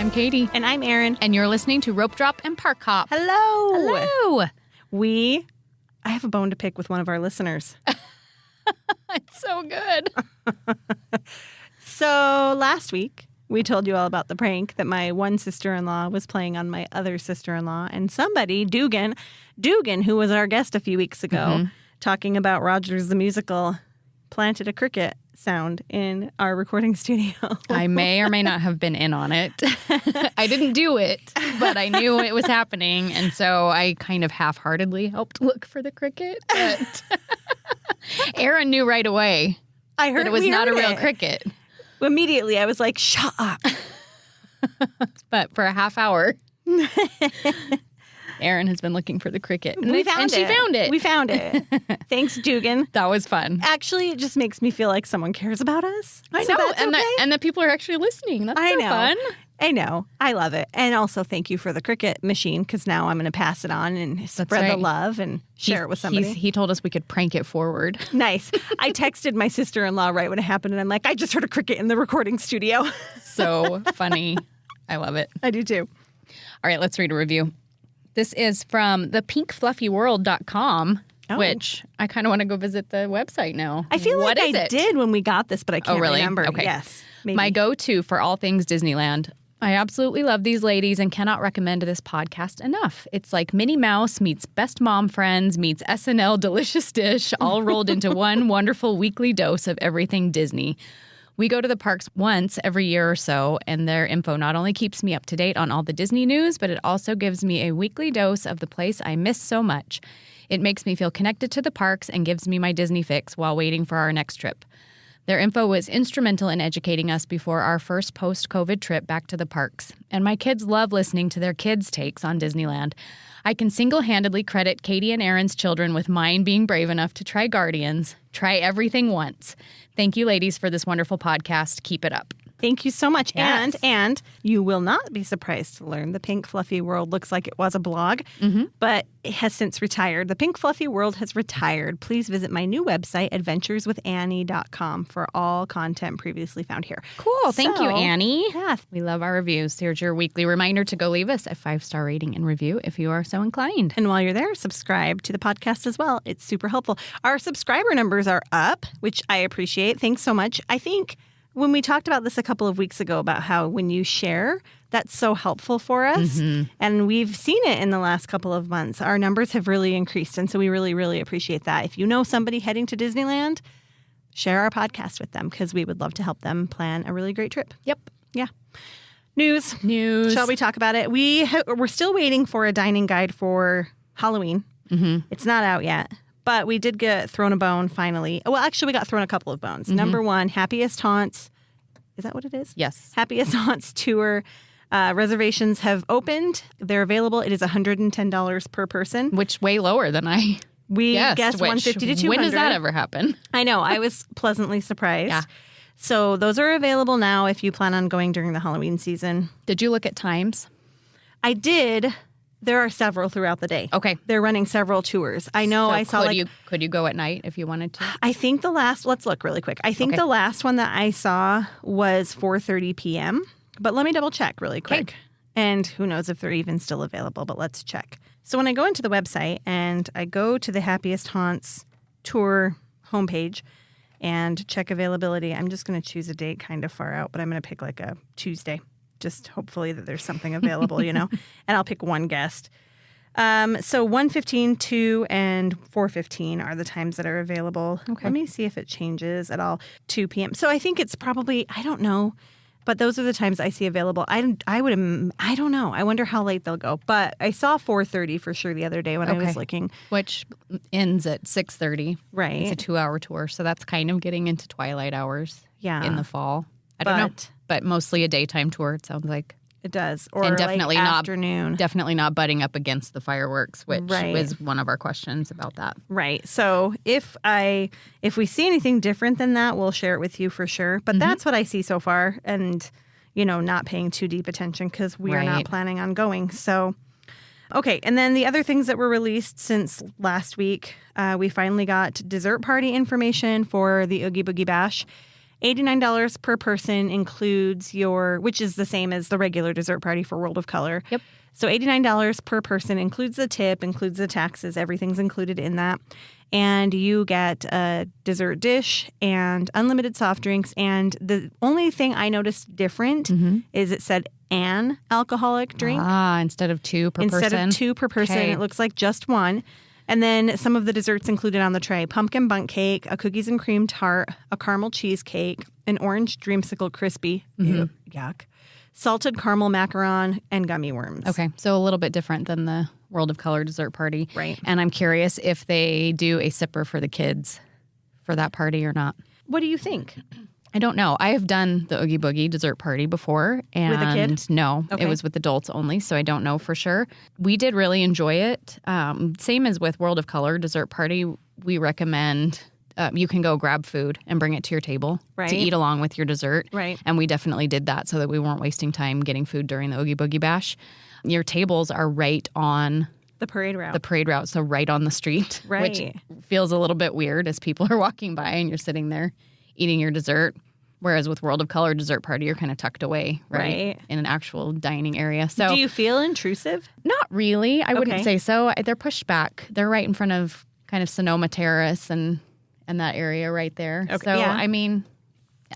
I'm Katie. And I'm Erin. And you're listening to Ropedrop and Parkhop. Hello. Hello. I have a bone to pick with one of our listeners. It's so good. So last week, we told you all about the prank that my one sister-in-law was playing on my other sister-in-law. And somebody, Dugan, who was our guest a few weeks ago, talking about Rogers the Musical, planted a cricket sound in our recording studio. I may or may not have been in on it. I didn't do it, but I knew it was happening. And so I kind of half-heartedly helped look for the cricket. But Erin knew right away that it was not a real cricket. Immediately, I was like, shut up. But for a half hour, Erin has been looking for the cricket. And she found it. We found it. Thanks, Dugan. That was fun. Actually, it just makes me feel like someone cares about us. I know. And that people are actually listening. That's so fun. I know. I love it. And also thank you for the cricket machine, because now I'm going to pass it on and spread the love and share it with somebody. He told us we could prank it forward. Nice. I texted my sister-in-law right when it happened, and I'm like, I just heard a cricket in the recording studio. So funny. I love it. I do too. All right, let's read a review. This is from thepinkfluffyworld.com, which I kind of want to go visit the website now. I feel like I did when we got this, but I can't remember. Okay. Yes. Maybe. My go-to for all things Disneyland. I absolutely love these ladies and cannot recommend this podcast enough. It's like Minnie Mouse meets Best Mom Friends meets SNL Delicious Dish, all rolled into one wonderful weekly dose of everything Disney. We go to the parks once every year or so, and their info not only keeps me up to date on all the Disney news, but it also gives me a weekly dose of the place I miss so much. It makes me feel connected to the parks and gives me my Disney fix while waiting for our next trip. Their info was instrumental in educating us before our first post-COVID trip back to the parks. And my kids love listening to their kids' takes on Disneyland. I can single-handedly credit Katie and Erin's children with mine being brave enough to try Guardians. Try everything once. Thank you, ladies, for this wonderful podcast. Keep it up. Thank you so much. Yes. And you will not be surprised to learn the Pink Fluffy World looks like it was a blog, but it has since retired. The Pink Fluffy World has retired. Please visit my new website, adventureswithannie.com, for all content previously found here. Cool. Thank you, Annie. Yes. We love our reviews. Here's your weekly reminder to go leave us a 5-star rating and review if you are so inclined. And while you're there, subscribe to the podcast as well. It's super helpful. Our subscriber numbers are up, which I appreciate. Thanks so much. I think when we talked about this a couple of weeks ago about how when you share, that's so helpful for us. And we've seen it in the last couple of months. Our numbers have really increased. And so we really, really appreciate that. If you know somebody heading to Disneyland, share our podcast with them, because we would love to help them plan a really great trip. Yep. Yeah. News. Shall we talk about it? We're still waiting for a dining guide for Halloween. It's not out yet. But we did get thrown a bone finally. Well, actually, we got thrown a couple of bones. Number one, Happiest Haunts. Is that what it is? Yes. Happiest Haunts tour. Reservations have opened. They're available. It is $110 per person. Which way lower than I guessed 150 to 200. When does that ever happen? I know. I was pleasantly surprised. Yeah. So those are available now if you plan on going during the Halloween season. Did you look at times? I did. There are several throughout the day. Okay. They're running several tours. I know. I saw could you go at night if you wanted to? I think let's look really quick. I think the last one that I saw was 4:30 p.m. But let me double check really quick. Okay. And who knows if they're even still available, but let's check. So when I go into the website and I go to the Happiest Haunts tour homepage and check availability, I'm just going to choose a date kind of far out, but I'm going to pick like a Tuesday. Just hopefully that there's something available, and I'll pick one guest. So 1:15, 2, and 4:15 are the times that are available. Okay. Let me see if it changes at all. 2 p.m. So I think it's probably, I don't know, but those are the times I see available. I don't know. I wonder how late they'll go. But I saw 4:30 for sure the other day when I was looking. Which ends at 6:30. Right. It's a 2-hour tour, so that's kind of getting into twilight hours in the fall. I don't know. But mostly a daytime tour, it sounds like. It does. Or and definitely like afternoon. Definitely not butting up against the fireworks, which was one of our questions about that. Right. So if we see anything different than that, we'll share it with you for sure. But that's what I see so far, and not paying too deep attention because we are not planning on going. So okay. And then the other things that were released since last week, we finally got dessert party information for the Oogie Boogie Bash. $89 per person includes which is the same as the regular dessert party for World of Color. Yep. So $89 per person includes the tip, includes the taxes. Everything's included in that. And you get a dessert dish and unlimited soft drinks. And the only thing I noticed different is it said an alcoholic drink. Instead of 2 per person. Instead of 2 per person, Okay. it looks like just 1. And then some of the desserts included on the tray: pumpkin bundt cake, a cookies and cream tart, a caramel cheesecake, an orange dreamsicle crispy, ew, yuck, salted caramel macaron, and gummy worms. Okay, so a little bit different than the World of Color dessert party. Right. And I'm curious if they do a sipper for the kids for that party or not. What do you think? I don't know. I have done the Oogie Boogie dessert party before. And With a kid? No, Okay. it was with adults only, so I don't know for sure. We did really enjoy it. Same as with World of Color dessert party, we recommend you can go grab food and bring it to your table Right. to eat along with your dessert. Right. And we definitely did that so that we weren't wasting time getting food during the Oogie Boogie Bash. Your tables are right on The parade route. the parade route, so right on the street, Right. which feels a little bit weird as people are walking by and you're sitting there eating your dessert. Whereas with World of Color dessert party, you're kind of tucked away, right? In an actual dining area. So do you feel intrusive? not really. I wouldn't Okay. say so. They're pushed back. They're right in front of kind of Sonoma Terrace and that area right there. Okay, So, yeah. I mean,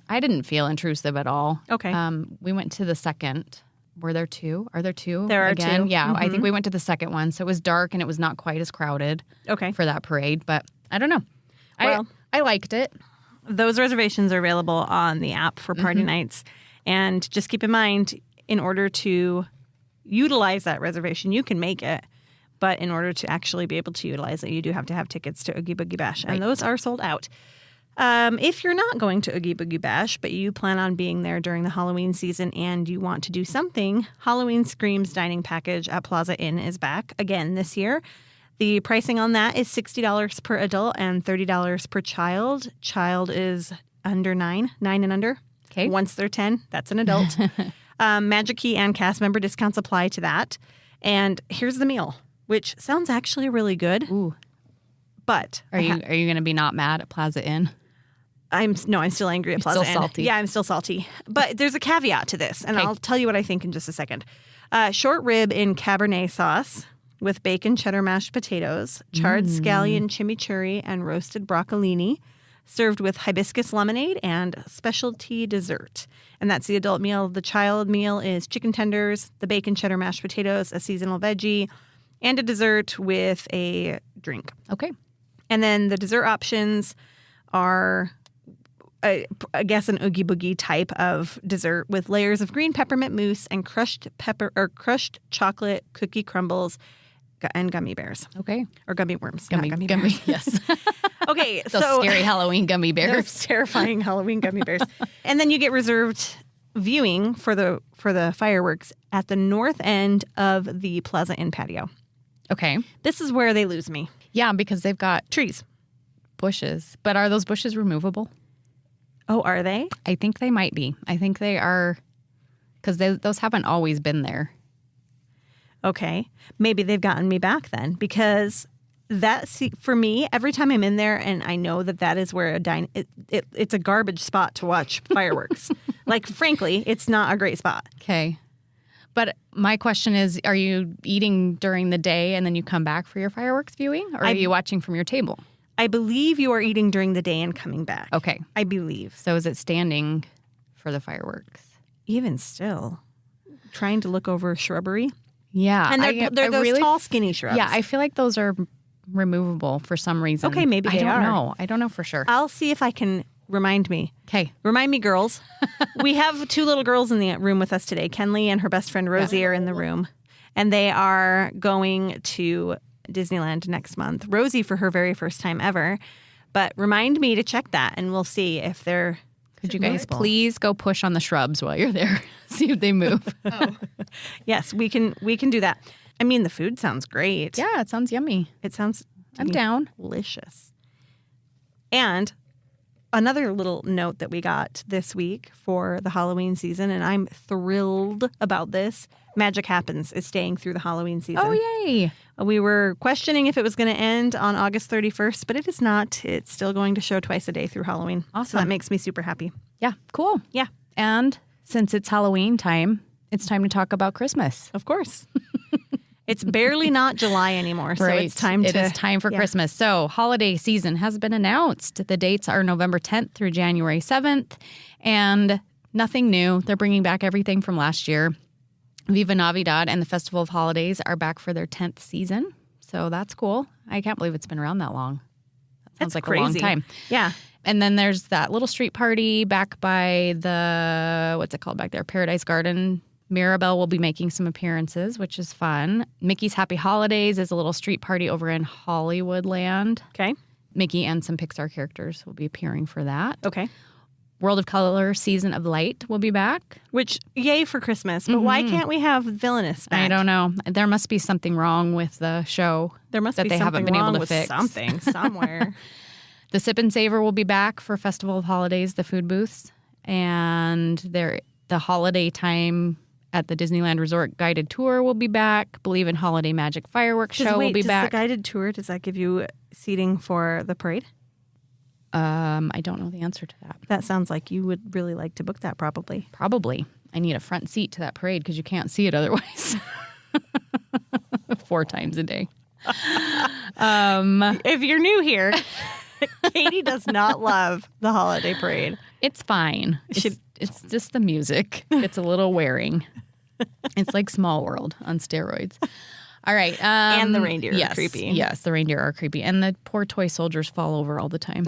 I didn't feel intrusive at all. Okay. We went to the second. Were there 2? Are there 2? There are again? 2. Yeah, I think we went to the second one. So it was dark and it was not quite as crowded Okay. for that parade. But I don't know. Well- I liked it. Those reservations are available on the app for party nights. And just keep in mind, in order to utilize that reservation, you can make it. But in order to actually be able to utilize it, you do have to have tickets to Oogie Boogie Bash. And those are sold out. If you're not going to Oogie Boogie Bash, but you plan on being there during the Halloween season and you want to do something, Halloween Screams dining package at Plaza Inn is back again this year. The pricing on that is $60 per adult and $30 per child. Child is under 9 and under. Okay. Once they're 10, that's an adult. Magic Key and cast member discounts apply to that. And here's the meal, which sounds actually really good. Ooh. But Are you going to be not mad at Plaza Inn? I'm still angry at Plaza still Inn. salty. Yeah, I'm still salty. But there's a caveat to this, and Okay. I'll tell you what I think in just a second. Short rib in Cabernet sauce with bacon cheddar mashed potatoes, charred scallion chimichurri, and roasted broccolini, served with hibiscus lemonade and specialty dessert. And that's the adult meal. The child meal is chicken tenders, the bacon cheddar mashed potatoes, a seasonal veggie, and a dessert with a drink. Okay. And then the dessert options are, I guess, an Oogie Boogie type of dessert with layers of green peppermint mousse and crushed chocolate cookie crumbles and gummy bears Okay. or gummy worms. not Gummy. bears. Yes. Okay, Those so scary Halloween gummy those bears. terrifying Halloween gummy bears, and then you get reserved viewing for the fireworks at the north end of the Plaza Inn patio. Okay. This is where they lose me. Yeah, because they've got Trees. bushes. But are those bushes removable? Oh, are they? I think they might be. I think they are, because those haven't always been there. Okay. Maybe they've gotten me back then, because for me, every time I'm in there and I know that is where it's a garbage spot to watch fireworks. Like, frankly, it's not a great spot. Okay. But my question is, are you eating during the day and then you come back for your fireworks viewing? Or are you watching from your table? I believe you are eating during the day and coming back. Okay. I believe. So is it standing for the fireworks? Even still, trying to look over shrubbery. Yeah. And they're those really, tall, skinny shrubs. Yeah, I feel like those are removable for some reason. Okay, maybe they I don't are. know. I don't know for sure. I'll see if I can remind me. Okay. Remind me, girls. We have 2 little girls in the room with us today. Kenley and her best friend Rosie are in the room. And they are going to Disneyland next month. Rosie for her very first time ever. But remind me to check that, and we'll see if they're Could you guys movable. please go push on the shrubs while you're there? See if they move. Yes, we can do that. I mean, the food sounds great. Yeah, it sounds yummy. It sounds I'm down. delicious. And another little note that we got this week for the Halloween season, and I'm thrilled about this. Magic Happens is staying through the Halloween season. Oh, yay. We were questioning if it was going to end on August 31st, but it is not. It's still going to show twice a day through Halloween. Awesome. So that makes me super happy. Yeah, cool. Yeah. And since it's Halloween time, it's time to talk about Christmas. Of course. It's barely not July anymore, so Right. it's time It is time for Christmas. So holiday season has been announced. The dates are November 10th through January 7th, and nothing new. They're bringing back everything from last year. Viva Navidad and the Festival of Holidays are back for their 10th season, so that's cool. I can't believe it's been around that long. That sounds like crazy. a long time. Yeah. And then there's that little street party back by the, what's it called back there? Paradise Garden. Mirabelle will be making some appearances, which is fun. Mickey's Happy Holidays is a little street party over in Hollywoodland. Okay. Mickey and some Pixar characters will be appearing for that. Okay. World of Color Season of Light will be back. Which, yay for Christmas. But why can't we have Villainous back? I don't know. There must be something wrong with the show. There must that be they something haven't been wrong able to with fix. something somewhere. The Sip and Savor will be back for Festival of Holidays, the food booths. And the holiday time at the Disneyland Resort guided tour will be back. Believe in Holiday Magic Fireworks Show will be back. Does the guided tour, does that give you seating for the parade? I don't know the answer to that. That sounds like you would really like to book that probably. Probably. I need a front seat to that parade because you can't see it otherwise. 4 times a day. If you're new here, Katie does not love the holiday parade. It's fine. It's just the music. It's a little wearing. It's like Small World on steroids. All right. And the reindeer are creepy. Yes, the reindeer are creepy. And the poor toy soldiers fall over all the time.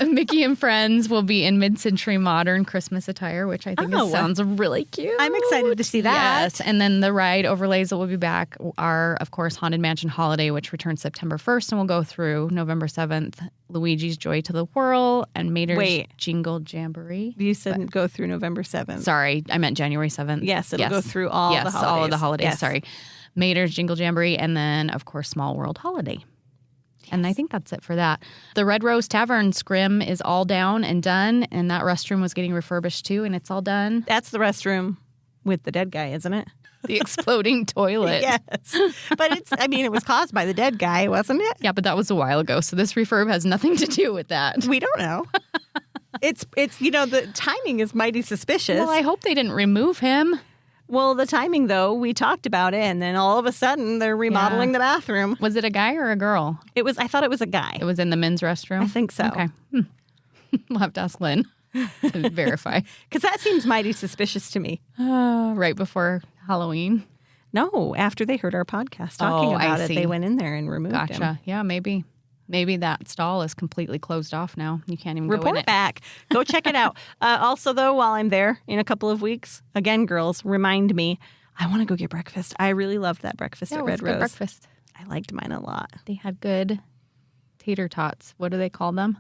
Mickey and Friends will be in mid-century modern Christmas attire, which I think sounds really cute. I'm excited to see that. Yes. And then the ride overlays that will be back are, of course, Haunted Mansion Holiday, which returns September 1st and will go through November 7th. Luigi's Joy to the Whirl and Mater's Jingle Jamboree. You said go through November 7th. Sorry, I meant January 7th. Yes, it'll go through all the holidays. all of the holidays. Yes. Sorry. Mater's Jingle Jamboree, and then, of course, Small World Holiday. Yes. And I think that's it for that. The Red Rose Tavern Scrim is all down and done, and that restroom was getting refurbished too, and it's all done. That's the restroom with the dead guy, isn't it? The exploding toilet. Yes. But it was caused by the dead guy, wasn't it? Yeah, but that was a while ago, so this refurb has nothing to do with that. We don't know. It's the timing is mighty suspicious. Well, I hope they didn't remove him. Well, the timing, though, we talked about it, and then all of a sudden they're remodeling the bathroom. Was it a guy or a girl? I thought it was a guy. It was in the men's restroom? I think so. Okay. We'll have to ask Lynn to verify. Because that seems mighty suspicious to me. Right before Halloween? No, after they heard our podcast talking about it, they went in there and removed him. Gotcha. Yeah, maybe. Maybe that stall is completely closed off now. You can't even go in it. Report back. Go check it out. Also, though, while I'm there in a couple of weeks, again, girls, remind me, I want to go get breakfast. I really loved that breakfast at Red Rose. Good breakfast. I liked mine a lot. They had good tater tots. What do they call them?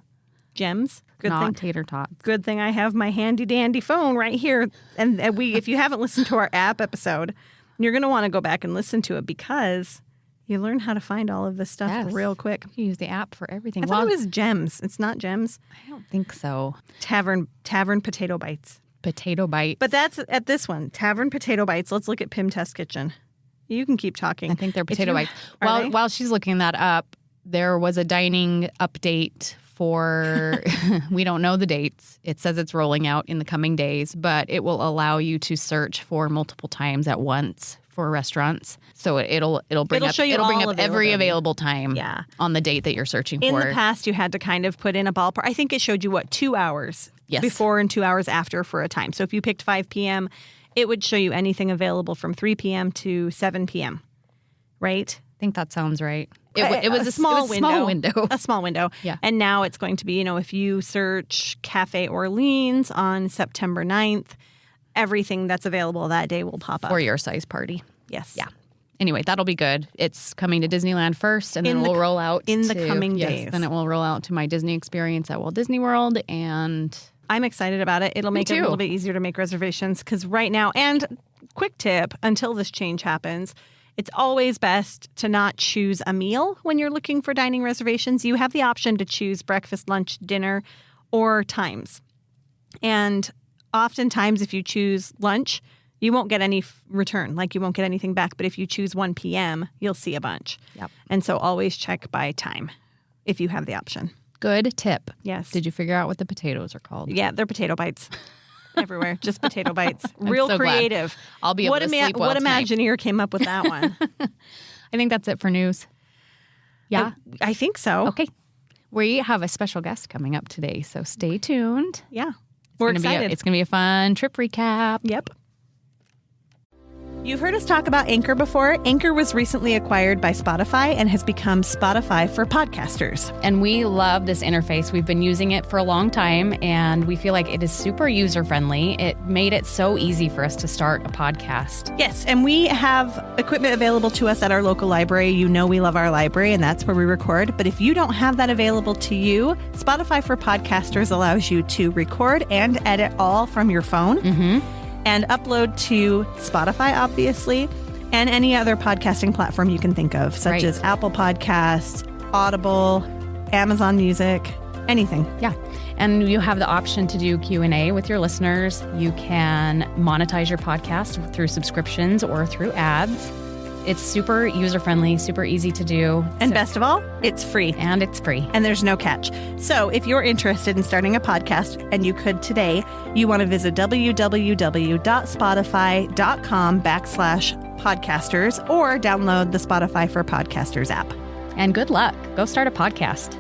Gems. Not tater tots. Good thing I have my handy dandy phone right here. And if you haven't listened to our app episode, you're going to want to go back and listen to it because you learn how to find all of this stuff real quick. You use the app for everything. I thought it was Gems. It's not Gems. I don't think so. Tavern Potato Bites. Potato Bites. But that's at this one. Tavern Potato Bites. Let's look at Pim Test Kitchen. You can keep talking. I think they're potato bites. While she's looking that up, there was a dining update for, we don't know the dates. It says it's rolling out in the coming days, but it will allow you to search for multiple times at once for restaurants. So it'll bring up every available time on the date that you're searching for. In the past, you had to kind of put in a ballpark. I think it showed you 2 hours before and 2 hours after for a time. So if you picked 5 p.m., it would show you anything available from 3 p.m. to 7 p.m. Right? I think that sounds right. It was a small window. A small window. Yeah. And now it's going to be, if you search Cafe Orleans on September 9th, everything that's available that day will pop up. For your size party. Yes. Yeah. Anyway, that'll be good. It's coming to Disneyland first, and then we'll roll out in the coming days. Then it will roll out to my Disney experience at Walt Disney World, and I'm excited about it. It'll make it a little bit easier to make reservations because right now, and quick tip, until this change happens, it's always best to not choose a meal when you're looking for dining reservations. You have the option to choose breakfast, lunch, dinner, or times. And oftentimes, if you choose lunch, you won't get any return, like you won't get anything back. But if you choose 1 p.m., you'll see a bunch. Yep. And so always check by time if you have the option. Good tip. Yes. Did you figure out what the potatoes are called? Yeah, they're potato bites. Everywhere, just potato bites. Real so creative. Glad. I'll be able to sleep well What tonight. Imagineer came up with that one? I think that's it for news. Yeah? I think so. Okay. We have a special guest coming up today, so stay tuned. Yeah. We're excited. It's going to be a fun trip recap. Yep. You've heard us talk about Anchor before. Anchor was recently acquired by Spotify and has become Spotify for podcasters. And we love this interface. We've been using it for a long time, and we feel like it is super user-friendly. It made it so easy for us to start a podcast. Yes, and we have equipment available to us at our local library. You know we love our library, and that's where we record. But if you don't have that available to you, Spotify for podcasters allows you to record and edit all from your phone. And upload to Spotify, obviously, and any other podcasting platform you can think of, such as Apple Podcasts, Audible, Amazon Music, anything. Yeah. And you have the option to do Q&A with your listeners. You can monetize your podcast through subscriptions or through ads. It's super user-friendly, super easy to do. And best of all, it's free. And it's free. And there's no catch. So if you're interested in starting a podcast, and you could today, you want to visit www.spotify.com/podcasters or download the Spotify for Podcasters app. And good luck. Go start a podcast.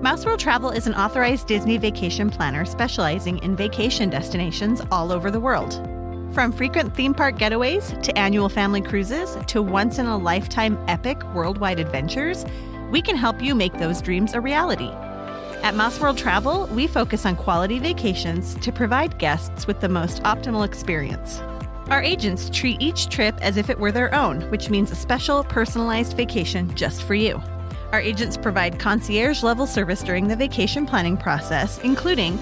Mouse World Travel is an authorized Disney vacation planner specializing in vacation destinations all over the world. From frequent theme park getaways to annual family cruises to once-in-a-lifetime epic worldwide adventures, we can help you make those dreams a reality. At Mouse World Travel, we focus on quality vacations to provide guests with the most optimal experience. Our agents treat each trip as if it were their own, which means a special, personalized vacation just for you. Our agents provide concierge-level service during the vacation planning process, including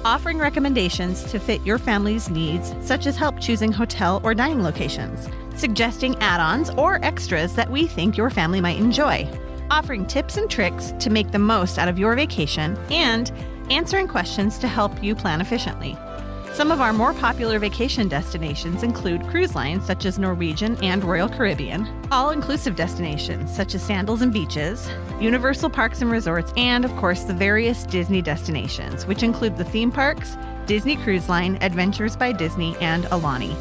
offering recommendations to fit your family's needs, such as help choosing hotel or dining locations, suggesting add-ons or extras that we think your family might enjoy, offering tips and tricks to make the most out of your vacation, and answering questions to help you plan efficiently. Some of our more popular vacation destinations include cruise lines such as Norwegian and Royal Caribbean, all-inclusive destinations such as Sandals and Beaches, Universal Parks and Resorts, and of course the various Disney destinations, which include the theme parks, Disney Cruise Line, Adventures by Disney, and Alani.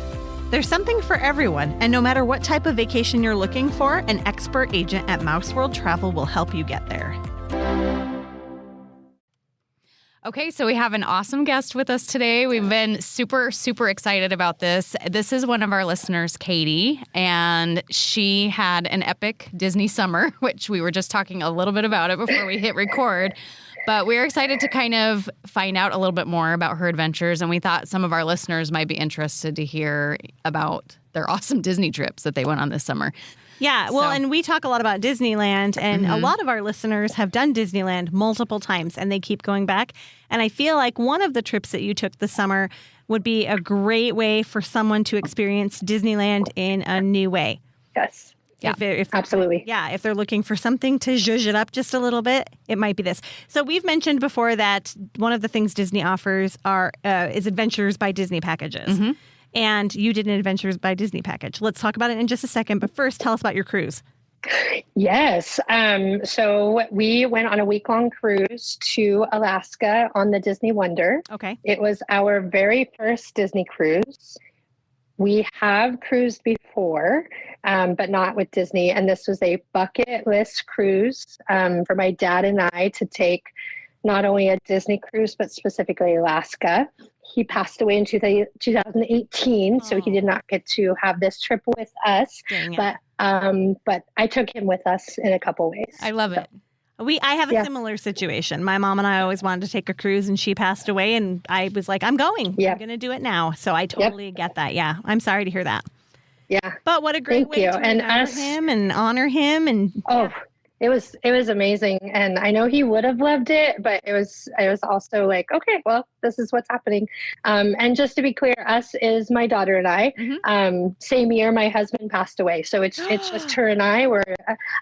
There's something for everyone, and no matter what type of vacation you're looking for, an expert agent at Mouse World Travel will help you get there. Okay, so we have an awesome guest with us today. We've been super, super excited about this. This is one of our listeners, Katie, and she had an epic Disney summer, which we were just talking a little bit about it before we hit record. But we're excited to kind of find out a little bit more about her adventures, and we thought some of our listeners might be interested to hear about their awesome Disney trips that they went on this summer. Yeah, well, and we talk a lot about Disneyland, and a lot of our listeners have done Disneyland multiple times, and they keep going back. And I feel like one of the trips that you took this summer would be a great way for someone to experience Disneyland in a new way. Yes. Yeah, absolutely. Yeah, if they're looking for something to zhuzh it up just a little bit, it might be this. So we've mentioned before that one of the things Disney offers is Adventures by Disney packages. And you did an Adventures by Disney package. Let's talk about it in just a second. But first, tell us about your cruise. Yes. So we went on a week-long cruise to Alaska on the Disney Wonder. Okay. It was our very first Disney cruise. We have cruised before, but not with Disney. And this was a bucket list cruise for my dad and I to take not only a Disney cruise, but specifically Alaska. He passed away in 2018, so he did not get to have this trip with us. But I took him with us in a couple ways. I love it. I have a similar situation. My mom and I always wanted to take a cruise, and she passed away, and I was like, I'm going. I'm going to do it now. So I totally get that. Yeah, I'm sorry to hear that. Yeah. But what a great way to remember him and honor him. And It was amazing, and I know he would have loved it, but it was also like, okay, well, this is what's happening. And just to be clear, us is my daughter and I. Same year my husband passed away, so it's just her and I. We're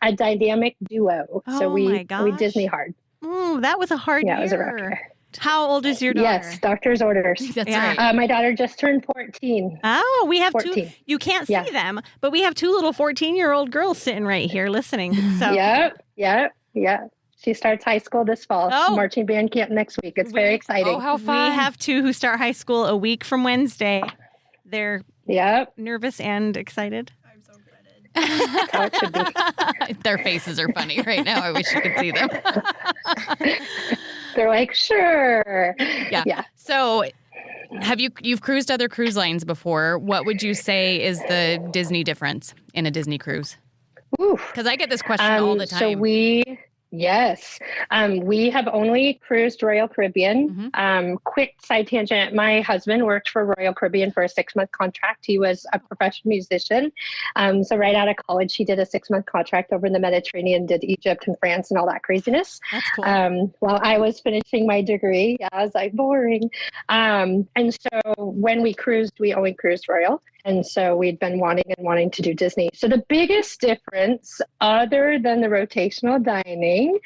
a dynamic duo. So we Disney hard. That was a hard year. It was a rough year. How old is your daughter? Yes, doctor's orders. That's Yeah. right. My daughter just turned 14. Oh, we have 2. 14. You can't see Yeah. them, but we have 2 little 14-year-old girls sitting right here listening. So Yep. She starts high school this fall. Oh. Marching band camp next week. It's very exciting. Oh, how we fun. have 2 who start high school a week from Wednesday. They're Yep. nervous and excited. That's how it should be. Their faces are funny right now. I wish you could see them. They're like, sure. Yeah. So you've cruised other cruise lines before. What would you say is the Disney difference in a Disney cruise? Oof. Because I get this question all the time. So we have only cruised Royal Caribbean. Quick side tangent. My husband worked for Royal Caribbean for a 6-month contract. He was a professional musician. So right out of college, he did a 6-month contract over in the Mediterranean, did Egypt and France and all that craziness. That's cool. While I was finishing my degree. Yeah, I was like, boring. And so when we cruised, we only cruised Royal. And so we'd been wanting to do Disney. So the biggest difference, other than the rotational dining,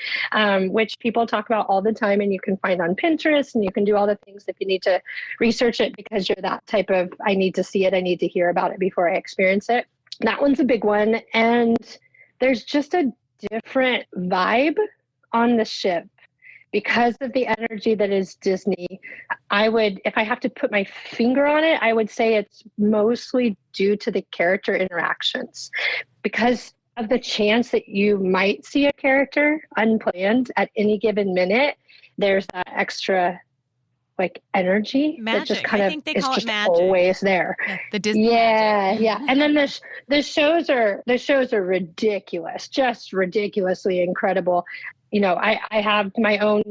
which people talk about all the time and you can find on Pinterest and you can do all the things if you need to research it because you're that type of, I need to see it, I need to hear about it before I experience it. That one's a big one. And there's just a different vibe on the ship. Because of the energy that is Disney, if I have to put my finger on it, I would say it's mostly due to the character interactions. Because of the chance that you might see a character unplanned at any given minute, there's that extra energy Magic. that just kind I of think they is call it just magic. always there. The Disney magic. Yeah. And then the shows are ridiculous, just ridiculously incredible. I have my own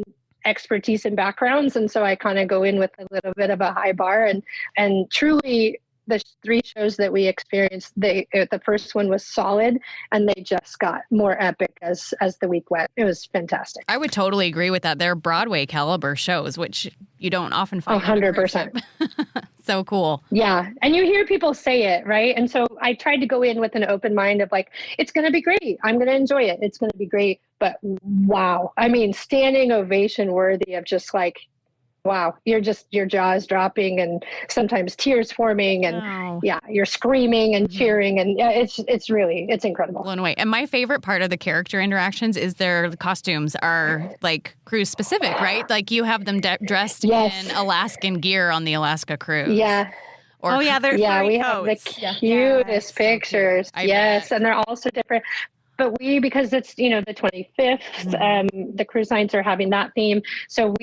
expertise and backgrounds, and so I kind of go in with a little bit of a high bar. And truly, the 3 shows that we experienced, the first one was solid, and they just got more epic as the week went. It was fantastic. I would totally agree with that. They're Broadway caliber shows, which you don't often find. 100%. So cool. Yeah. And you hear people say it, right? And so I tried to go in with an open mind of it's going to be great. I'm going to enjoy it. It's going to be great. But wow. I mean, standing ovation worthy of just wow, your jaw is dropping and sometimes tears forming and you're screaming and cheering. And it's incredible. Blown away. And my favorite part of the character interactions is their costumes are cruise specific, right? You have them dressed in Alaskan gear on the Alaska cruise. Yeah. They're we have the cutest pictures. So bet. And they're all so different. But because it's, the 25th, the cruise lines are having that theme. So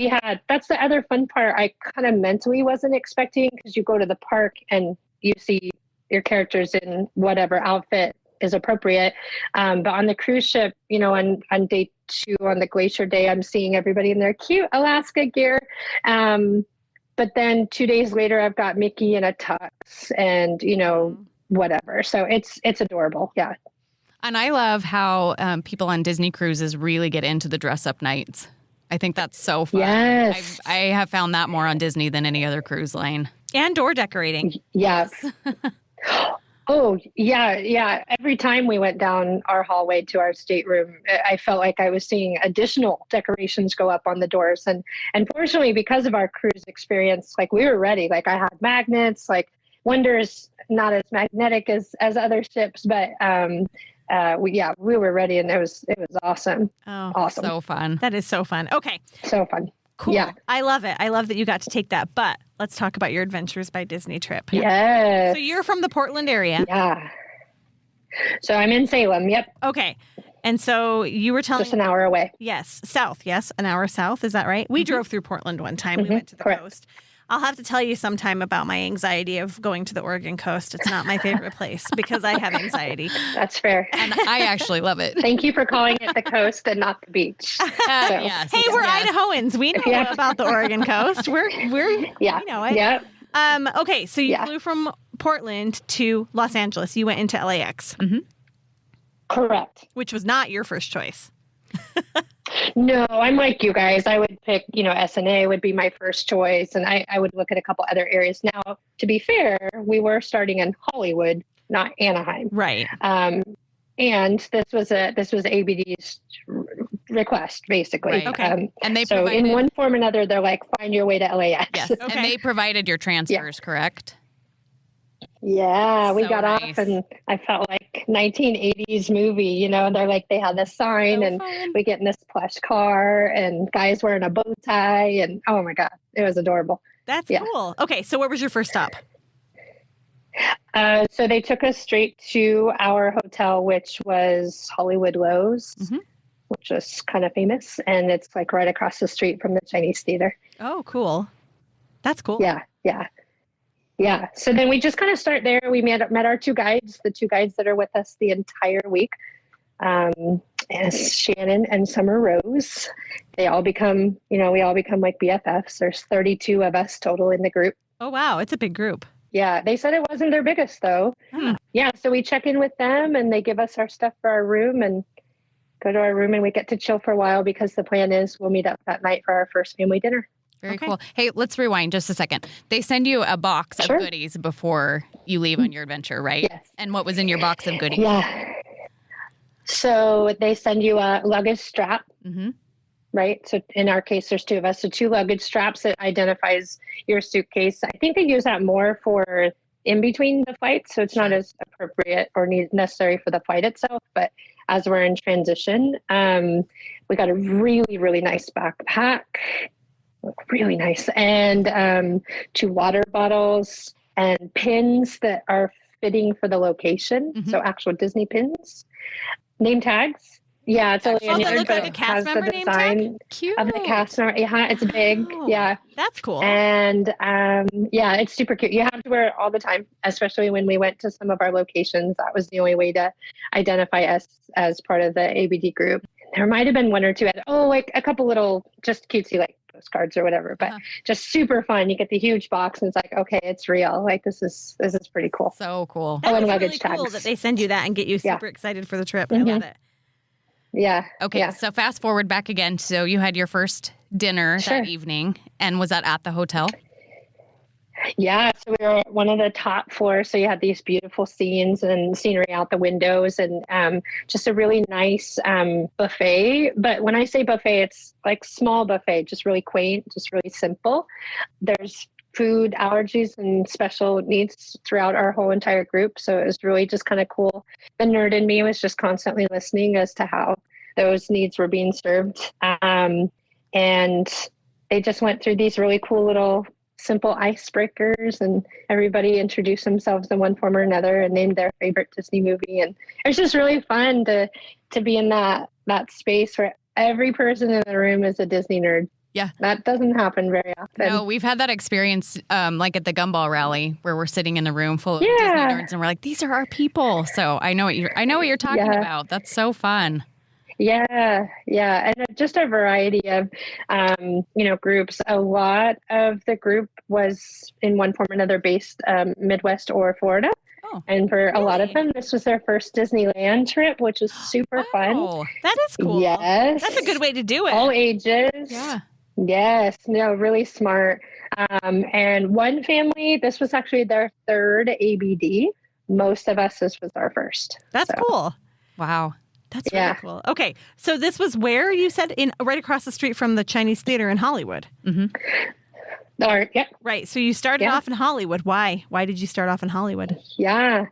that's the other fun part I kind of mentally wasn't expecting, because you go to the park and you see your characters in whatever outfit is appropriate. But on the cruise ship, on day 2, on the Glacier Day, I'm seeing everybody in their cute Alaska gear. But then 2 days later, I've got Mickey in a tux and, whatever. So it's adorable. Yeah. And I love how people on Disney cruises really get into the dress-up nights. I think that's so fun. Yes. I have found that more on Disney than any other cruise line. And door decorating. Yes. Oh, yeah. Every time we went down our hallway to our stateroom, I felt like I was seeing additional decorations go up on the doors. And fortunately, because of our cruise experience, we were ready. I had magnets, Wonder's not as magnetic as other ships, but we were ready, and it was awesome. Oh, awesome. So fun. That is so fun. Okay. So fun. Cool. Yeah. I love it. I love that you got to take that. But let's talk about your Adventures by Disney trip. Yes. So you're from the Portland area. Yeah. So I'm in Salem. Yep. Okay. And so you were telling just an hour away. Yes. South. Yes. An hour south. Is that right? We drove through Portland one time. We went to the coast. I'll have to tell you sometime about my anxiety of going to the Oregon coast. It's not my favorite place because I have anxiety. That's fair. And I actually love it. Thank you for calling it the coast and not the beach. Yes. Hey, we're Idahoans. We know about the Oregon coast. We're yeah. We know it. Yep. Okay, so you flew from Portland to Los Angeles. You went into LAX. Mm-hmm. Correct. Which was not your first choice. No, I'm like you guys. I would pick, SNA would be my first choice, and I would look at a couple other areas. Now, to be fair, we were starting in Hollywood, not Anaheim. Right. And this was ABD's request, basically. Right. Okay. And they so provided, in one form or another, they're like, find your way to LAX. yes, Okay. and they provided your transfers, correct? Yeah, we So got nice. off and I felt like 1980s movie, you know, they're like, they had the sign So and fun. we get in this plush car and guys wearing a bow tie and oh my God, it was adorable. That's Yeah. cool. Okay, so where was your first stop? So they took us straight to our hotel, which was Hollywood Lowe's, which is kind of famous. And it's like right across the street from the Chinese theater. Oh, cool. That's cool. Yeah, yeah. Yeah. So then we just kind of start there. We met our two guides, the two guides that are with us the entire week. And Shannon and Summer Rose. They all become, we all become like BFFs. There's 32 of us total in the group. Oh, wow. It's a big group. Yeah. They said it wasn't their biggest though. Yeah. So we check in with them and they give us our stuff for our room and go to our room and we get to chill for a while because the plan is we'll meet up that night for our first family dinner. Very cool. Hey, let's rewind just a second. They send you a box of goodies before you leave on your adventure, right? Yes. And what was in your box of goodies? Yeah. So they send you a luggage strap, right? So in our case, there's two of us. So 2 luggage straps that identifies your suitcase. I think they use that more for in between the flights. So it's not as appropriate or necessary for the flight itself. But as we're in transition, we got a really, really nice backpack. Really nice. And 2 water bottles and pins that are fitting for the location. So actual Disney pins. Name tags. Yeah, it's a lanyard, that look like a it cast has the member name tag? design Cute. of the cast member. Yeah, it's big. Oh, Yeah. That's cool. And yeah, it's super cute. You have to wear it all the time, especially when we went to some of our locations. That was the only way to identify us as part of the ABD group. There might have been 1 or 2, like a couple little just cutesy like postcards or whatever, but just super fun. You get the huge box and it's like, okay, it's real. Like this is pretty cool. So cool. That and is luggage really cool tags. that they send you that and get you super excited for the trip. I love it. Yeah. Okay, Yeah. so fast forward back again. So you had your first dinner that evening, and was that at the hotel? Yeah, so we were at one of the top floors, so you had these beautiful scenes and scenery out the windows and just a really nice buffet. But when I say buffet, it's like small buffet, just really quaint, just really simple. There's food allergies and special needs throughout our whole entire group, so it was really just kind of cool. The nerd in me was just constantly listening as to how those needs were being served. And they just went through these really cool little simple icebreakers and everybody introduced themselves in one form or another and named their favorite Disney movie. And it was just really fun to be in that space where every person in the room is a Disney nerd. Yeah. That doesn't happen very often. No, we've had that experience like at the Gumball Rally where we're sitting in a room full of Disney nerds and we're like, these are our people. So I know what you're talking about. That's so fun. Yeah. And just a variety of, groups. A lot of the group was in one form or another based Midwest or Florida. Oh, and for a lot of them, this was their first Disneyland trip, which was super fun. That is cool. Yes. That's a good way to do it. All ages. Yeah. Yes. No, really smart. And one family, this was actually their 3rd ABD. Most of us, this was our first. That's cool. Wow. That's really cool. Okay, so this was where you said right across the street from the Chinese theater in Hollywood. Right. So you started off in Hollywood. Why? Why did you start off in Hollywood? Yeah.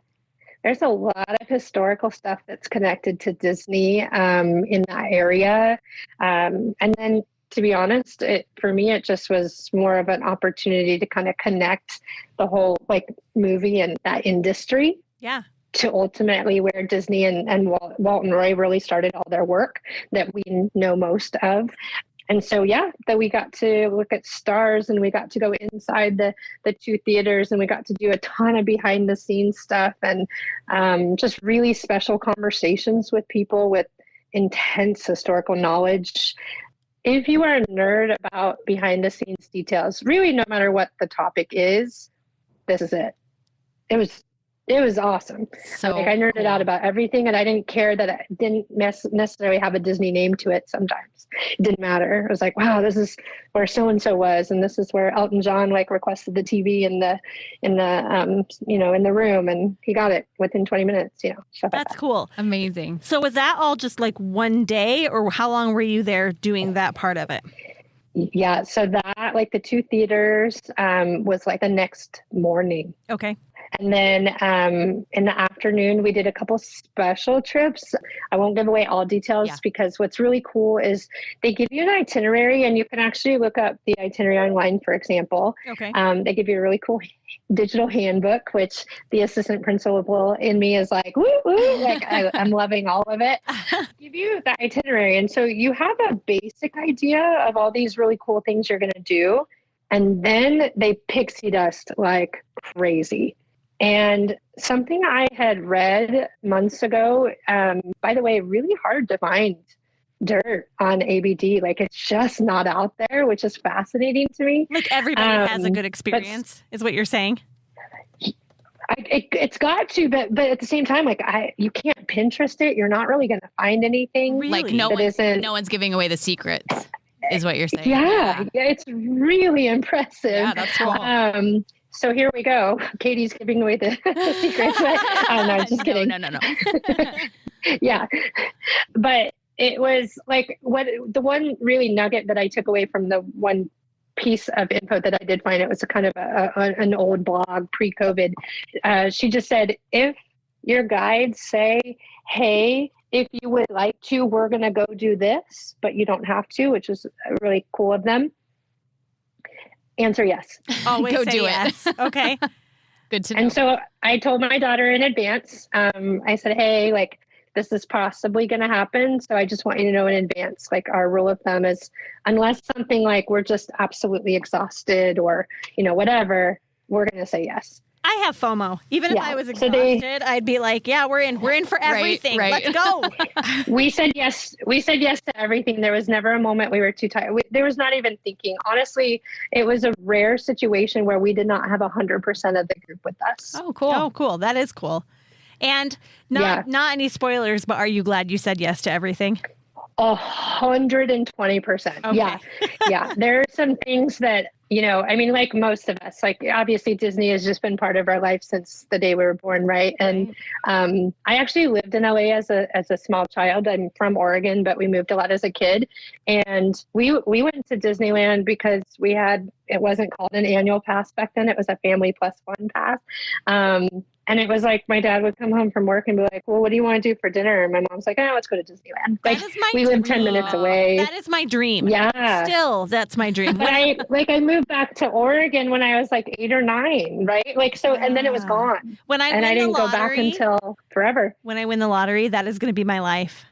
There's a lot of historical stuff that's connected to Disney in that area. And then, to be honest, for me, it just was more of an opportunity to kind of connect the whole movie and that industry. Yeah. To ultimately where Disney and Walt and Roy really started all their work that we know most of. And so, that we got to look at stars and we got to go inside the 2 theaters and we got to do a ton of behind the scenes stuff and just really special conversations with people with intense historical knowledge. If you are a nerd about behind the scenes details, really no matter what the topic is, this is it. It was It was awesome. So like I nerded cool. out about everything, and I didn't care that it didn't necessarily have a Disney name to it. Sometimes it didn't matter. It was like, wow, this is where so and so was, and this is where Elton John like requested the TV in the in the room, and he got it within 20 minutes. Stuff like That's that. cool. Amazing. So was that all just like one day, or how long were you there doing that part of it? Yeah, so that like the two theaters was like the next morning. Okay. And then in the afternoon, we did a couple special trips. I won't give away all details because what's really cool is they give you an itinerary, and you can actually look up the itinerary online, for example. Okay. They give you a really cool digital handbook, which the assistant principal in me is like, woo, woo, like I'm loving all of it. Give you the itinerary. And so you have a basic idea of all these really cool things you're going to do. And then they pixie dust like crazy. And something I had read months ago, by the way, really hard to find dirt on ABD. Like it's just not out there, which is fascinating to me. Like everybody has a good experience, is what you're saying? It's got to, but at the same time, like you can't Pinterest it. You're not really going to find anything. Really? Like no one's giving away the secrets, is what you're saying. Yeah, it's really impressive. Yeah, that's cool. So here we go. Katie's giving away the secrets. No, just kidding. No. Yeah. But it was like the one really nugget that I took away from the one piece of info that I did find, it was a kind of an old blog pre-COVID. She just said, if your guides say, hey, if you would like to, we're going to go do this, but you don't have to, which was really cool of them. Answer yes. Always Go say do yes. it. Okay. Good to know. And so I told my daughter in advance, I said, hey, like, this is possibly going to happen. So I just want you to know in advance, like our rule of thumb is unless something like we're just absolutely exhausted or, whatever, we're going to say yes. I have FOMO. Even if I was exhausted, I'd be like, yeah, we're in for everything. Right. Let's go. We said yes. We said yes to everything. There was never a moment we were too tired. There was not even thinking. Honestly, it was a rare situation where we did not have 100% of the group with us. Oh, cool. Oh, cool. That is cool. And not any spoilers, but are you glad you said yes to everything? 120%. Okay. Yeah. There are some things that, like most of us, like obviously Disney has just been part of our life since the day we were born, right? And I actually lived in LA as a small child. I'm from Oregon, but we moved a lot as a kid. And we went to Disneyland because it wasn't called an annual pass back then. It was a family plus one pass. And it was like my dad would come home from work and be like, well, what do you want to do for dinner? And my mom's like, let's go to Disneyland. Like, we live 10 minutes away. That is my dream. Yeah. Still, that's my dream. But I moved back to Oregon when I was like 8 or 9, right? Like, so, and then it was gone. When I didn't go back until forever. When I win the lottery, that is going to be my life.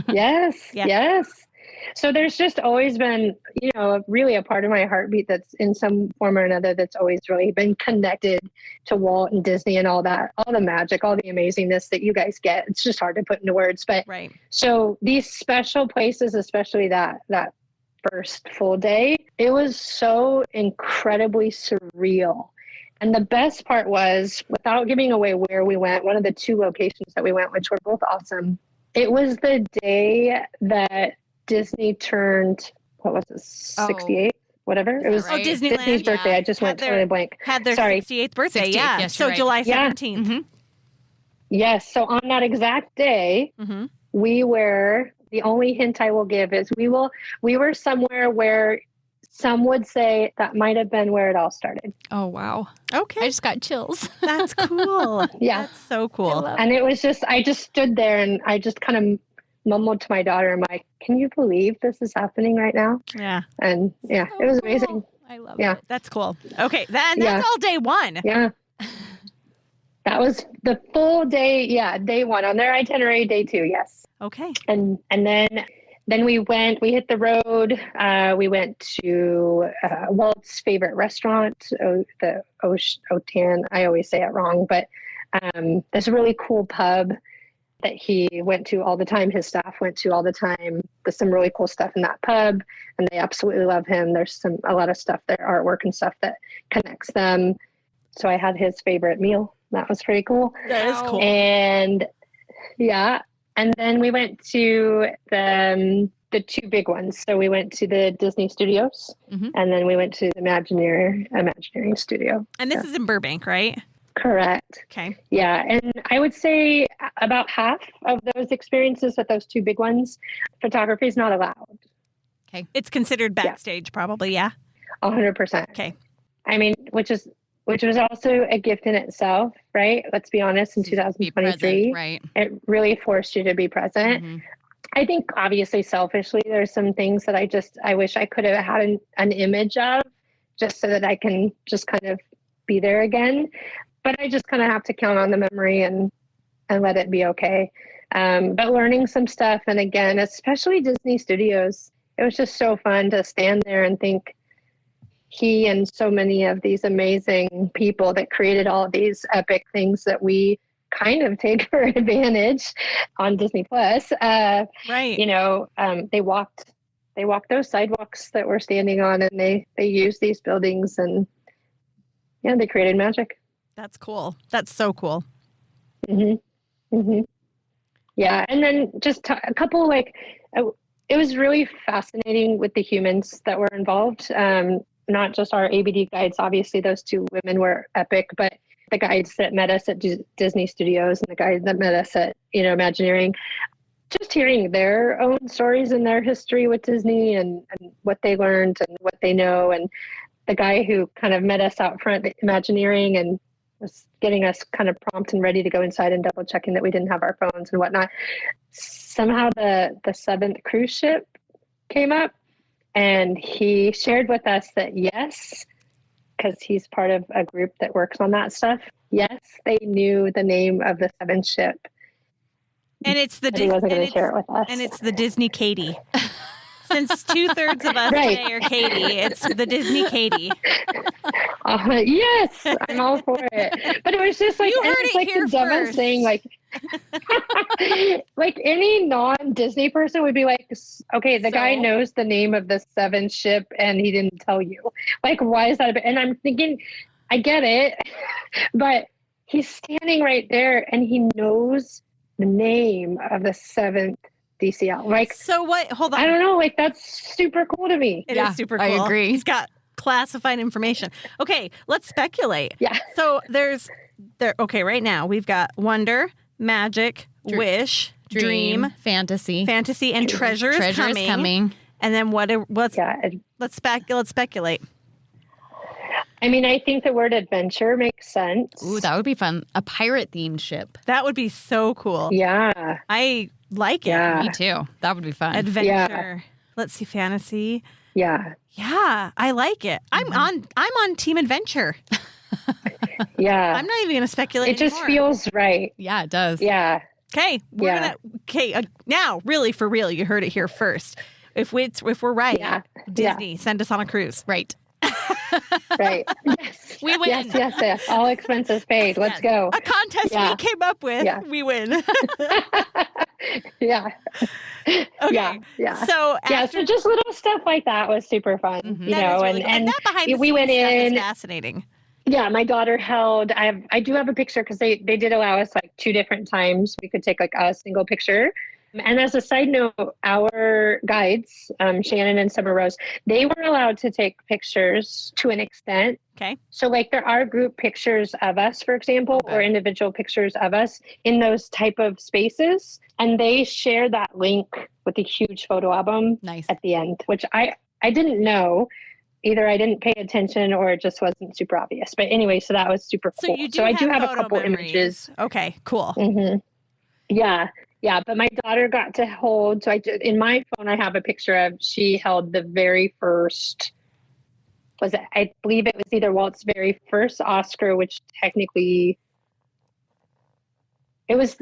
Yes. Yeah. Yes. So there's just always been, really a part of my heartbeat that's in some form or another that's always really been connected to Walt and Disney and all that, all the magic, all the amazingness that you guys get. It's just hard to put into words. But So these special places, especially that first full day, it was so incredibly surreal. And the best part was, without giving away where we went, one of the 2 locations that we went, which were both awesome, it was the day that Disney turned, what was it, 68? Whatever. It was right? Disney's birthday. Yeah. I just went totally blank. Had their Sorry. 68th birthday. 68th, Yeah. yes, So right. July 17th. Yeah. Mm-hmm. Yes. So on that exact day, we were, the only hint I will give is we were somewhere where some would say that might have been where it all started. Oh, wow. Okay. I just got chills. That's cool. Yeah. That's so cool. And it was just, I just stood there and I just kind of mumbled to my daughter, I'm like, can you believe this is happening right now? Yeah. And yeah, So it was cool. amazing. I love Yeah. it. That's cool. Okay. That's all day one. Yeah. That was the full day. Yeah. Day 1 on their itinerary, day 2. Yes. Okay. And then we hit the road. We went to Walt's favorite restaurant, the Otan. I always say it wrong, but there's a really cool pub that he went to all the time. His staff went to all the time. There's some really cool stuff in that pub, and they absolutely love him. There's a lot of stuff there, artwork and stuff that connects them. So I had his favorite meal, That was pretty cool. That is cool. And yeah. And then we went to the two big ones. So we went to the Disney Studios, and then we went to the Imagineering Studio. And this is in Burbank, right? Correct. Okay. Yeah. And I would say about half of those experiences at those two big ones, photography is not allowed. Okay. It's considered backstage, probably, yeah? 100%. Okay. I mean, which was also a gift in itself, right? Let's be honest, in 2023, right? It really forced you to be present. I think obviously selfishly, there's some things that I wish I could have had an image of just so that I can just kind of be there again. But I just kind of have to count on the memory and let it be okay. But learning some stuff, and again, especially Disney Studios, it was just so fun to stand there and think he and so many of these amazing people that created all of these epic things that we kind of take for advantage on Disney Plus. Right. You know, they walked those sidewalks that we're standing on, and they used these buildings, and yeah, they created magic. That's cool. That's so cool. Yeah, and then just a couple it was really fascinating with the humans that were involved. Not just our ABD guides. Obviously, those two women were epic, but the guides that met us at Disney Studios and the guides that met us at Imagineering, just hearing their own stories and their history with Disney and what they learned and what they know, and the guy who kind of met us out front at Imagineering and was getting us kind of prompt and ready to go inside and double checking that we didn't have our phones and whatnot. Somehow the seventh cruise ship came up, and he shared with us that yes, because he's part of a group that works on that stuff. Yes, they knew the name of the seventh ship. And it's the he wasn't going to share it with us. And it's the Disney Katie. Since 2/3 of us today are Katie, it's the Disney Katie. Yes, I'm all for it. But it was just like, you heard it's it like here the dumbest first. thing. Like any non-Disney person would be like, okay, the guy knows the name of the seventh ship and he didn't tell you. Like, why is that? And I'm thinking, I get it, but he's standing right there and he knows the name of the seventh DCL. Like, so what? Hold on. I don't know. Like, that's super cool to me. It is super cool. I agree. He's got classified information. Okay, let's speculate. Yeah. So okay, right now we've got Wonder, Magic, Wish, Dream, Fantasy, and Treasure is coming. And then let's speculate. I mean, I think the word adventure makes sense. Ooh, that would be fun. A pirate-themed ship. That would be so cool. Yeah. I like it. Yeah. Me too. That would be fun. Adventure. Yeah. Let's see, fantasy. Yeah. Yeah, I like it. I'm on Team Adventure. Yeah. I'm not even going to speculate It just feels right. Yeah, it does. Yeah. Okay, now, really, for real, you heard it here first. If we're right, Disney, send us on a cruise. Right. Right. Yes. We win. Yes. All expenses paid. Let's go. A contest we came up with. Yeah. We win. Yeah. Okay. Yeah. So so just little stuff like that was super fun, you know, really cool. And that behind the we went scenes stuff in. is fascinating. Yeah, my daughter held. I do have a picture because they did allow us like 2 different times. We could take like a single picture. And as a side note, our guides, Shannon and Summer Rose, they were allowed to take pictures to an extent. Okay. So like there are group pictures of us, for example, or individual pictures of us in those type of spaces. And they share that link with a huge photo album at the end, which I didn't know. Either I didn't pay attention or it just wasn't super obvious. But anyway, so that was super cool. So I do have a couple images. Okay, cool. Mm-hmm. Yeah, but my daughter got to hold, so in my phone I have a picture of, she held the very first, I believe it was either Walt's very first Oscar, which technically, it was,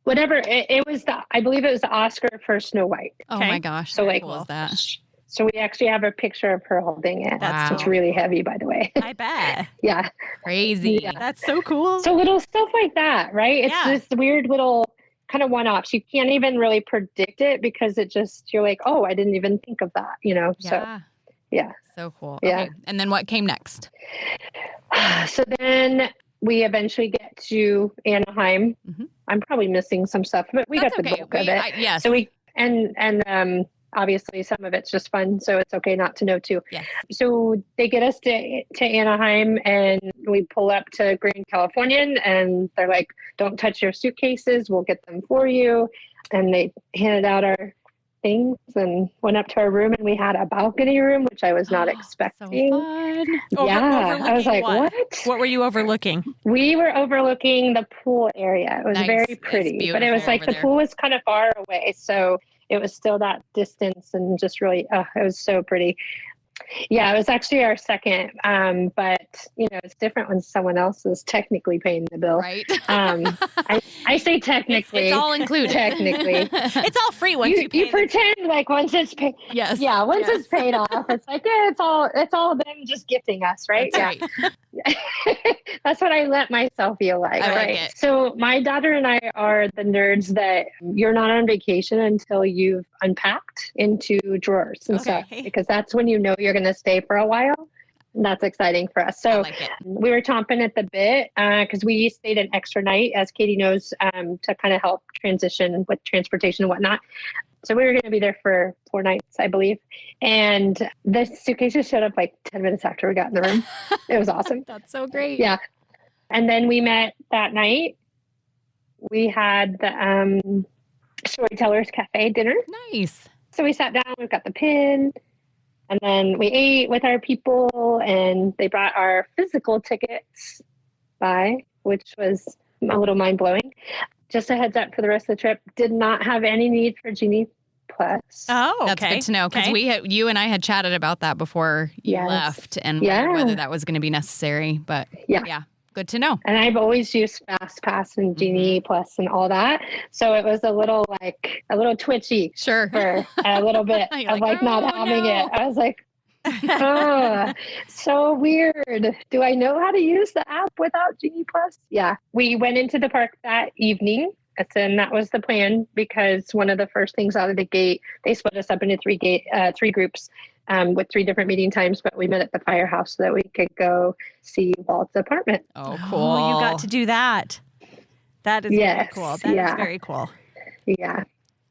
it was I believe it was the Oscar for Snow White. Oh my gosh, so like, cool is that? So we actually have a picture of her holding it. It's really heavy, by the way. I bet. Yeah. Crazy. Yeah. That's so cool. So little stuff like that, right? It's this weird little kind of one-offs. You can't even really predict it because you're like, oh, I didn't even think of that, you know? Yeah. So, yeah. So cool. Yeah. Okay. And then what came next? So then we eventually get to Anaheim. Mm-hmm. I'm probably missing some stuff, but we That's got the okay. bulk of it. Yes. So and obviously some of it's just fun, so it's okay not to know too. Yes. So they get us to Anaheim, and we pull up to Grand Californian, and they're like, "Don't touch your suitcases. We'll get them for you." And they handed out our things and went up to our room, and we had a balcony room, which I was not expecting. So fun. I was like, what? What were you overlooking? We were overlooking the pool area. It was Nice. very It's pretty, but it was like the pool was kind of far away. So it was still that distance and just really, it was so pretty. Yeah, it was actually our second, but it's different when someone else is technically paying the bill. Right. I say technically. It's all included. Technically. It's all free once you pay. You pretend like once it's paid. Yes. Yeah, once it's paid off, it's like, it's all them just gifting us, right? That's right. That's what I let myself feel like. I like right. it. So my daughter and I are the nerds that you're not on vacation until you've unpacked into drawers and stuff, because that's when you know you're going to stay for a while. And that's exciting for us. So we were chomping at the bit because we stayed an extra night, as Katie knows, to kind of help transition with transportation and whatnot. So we were going to be there for 4 nights, I believe. And the suitcases showed up like 10 minutes after we got in the room. It was awesome. That's so great. Yeah. And then we met that night. We had the Storytellers Cafe dinner. Nice. So we sat down, we got the pin, and then we ate with our people, and they brought our physical tickets by, which was a little mind-blowing. Just a heads up for the rest of the trip, did not have any need for Genie Plus. Oh, okay. That's good to know, because you and I had chatted about that before you left, and whether that was going to be necessary. But yeah, good to know. And I've always used Fast Pass and Genie Plus and all that, so it was a little twitchy. Sure. For a little bit of not having it. I was like, so weird. Do I know how to use the app without Genie Plus? Yeah. We went into the park that evening, and that was the plan, because one of the first things out of the gate, they split us up into 3 groups with 3 different meeting times, but we met at the firehouse so that we could go see Walt's apartment. Oh, cool. Oh, you got to do that. That is very cool. That is very cool. Yeah.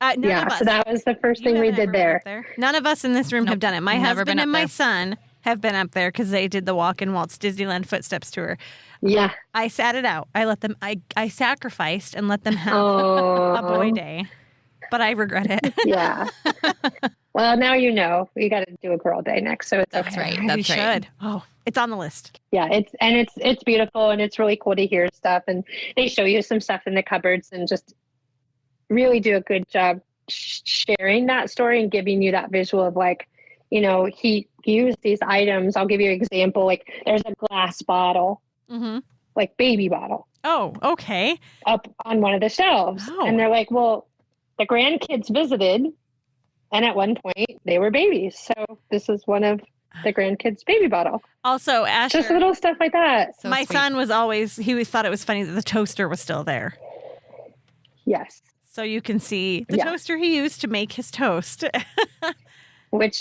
None of us. So that was the first thing we did there. None of us in this room have done it. My husband and my son have been up there because they did the walk in Walt's Disneyland Footsteps tour. Yeah. I sat it out. I let them, I sacrificed and let them have a boy day, but I regret it. Yeah. Well, now you know. You got to do a girl day next, so it's That's okay. right. That's we right. should. Oh, it's on the list. Yeah, it's beautiful, and it's really cool to hear stuff, and they show you some stuff in the cupboards, and just really do a good job sharing that story and giving you that visual of he used these items. I'll give you an example. Like, there's a glass bottle, like baby bottle. Oh, okay. Up on one of the shelves. Oh. And they're like, well, the grandkids visited, and at one point they were babies. So this is one of the grandkids' baby bottle. Also, Asher, just little stuff like that. So my son he always thought it was funny that the toaster was still there. Yes. So you can see the toaster he used to make his toast.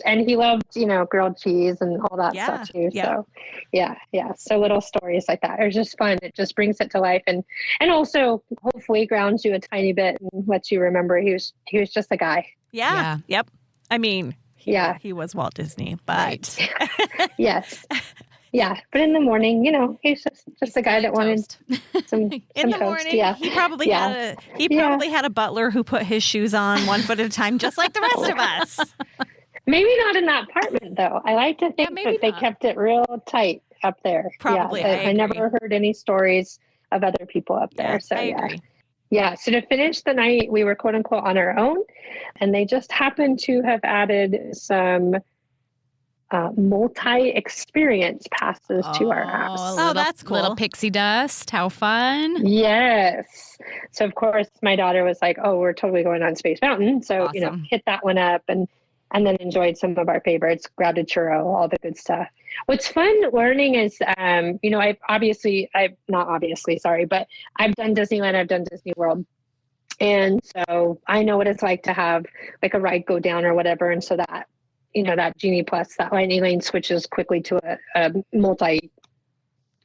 And he loved, grilled cheese and all that stuff too. Yeah. So yeah. So little stories like that are just fun. It just brings it to life, and also hopefully grounds you a tiny bit and lets you remember he was just a guy. Yeah. Yep. I mean, he was Walt Disney, but yes. Yeah, but in the morning, he's just a guy that wanted some in the toast. morning. Yeah, he probably had a butler who put his shoes on 1 foot at a time, just like the rest of us. Maybe not in that apartment, though. I like to think that they kept it real tight up there. Probably, I never heard any stories of other people up there. Yes, so I agree. Yeah. So to finish the night, we were quote unquote on our own, and they just happened to have added some multi-experience passes to our apps. Oh, that's cool. Little pixie dust. How fun. Yes. So, of course, my daughter was like, oh, we're totally going on Space Mountain. So, Awesome. Hit that one up and then enjoyed some of our favorites, grabbed a churro, all the good stuff. What's fun learning is, but I've done Disneyland, I've done Disney World. And so I know what it's like to have like a ride go down or whatever. And so that, that Genie Plus, that Lightning Lane switches quickly to a multi,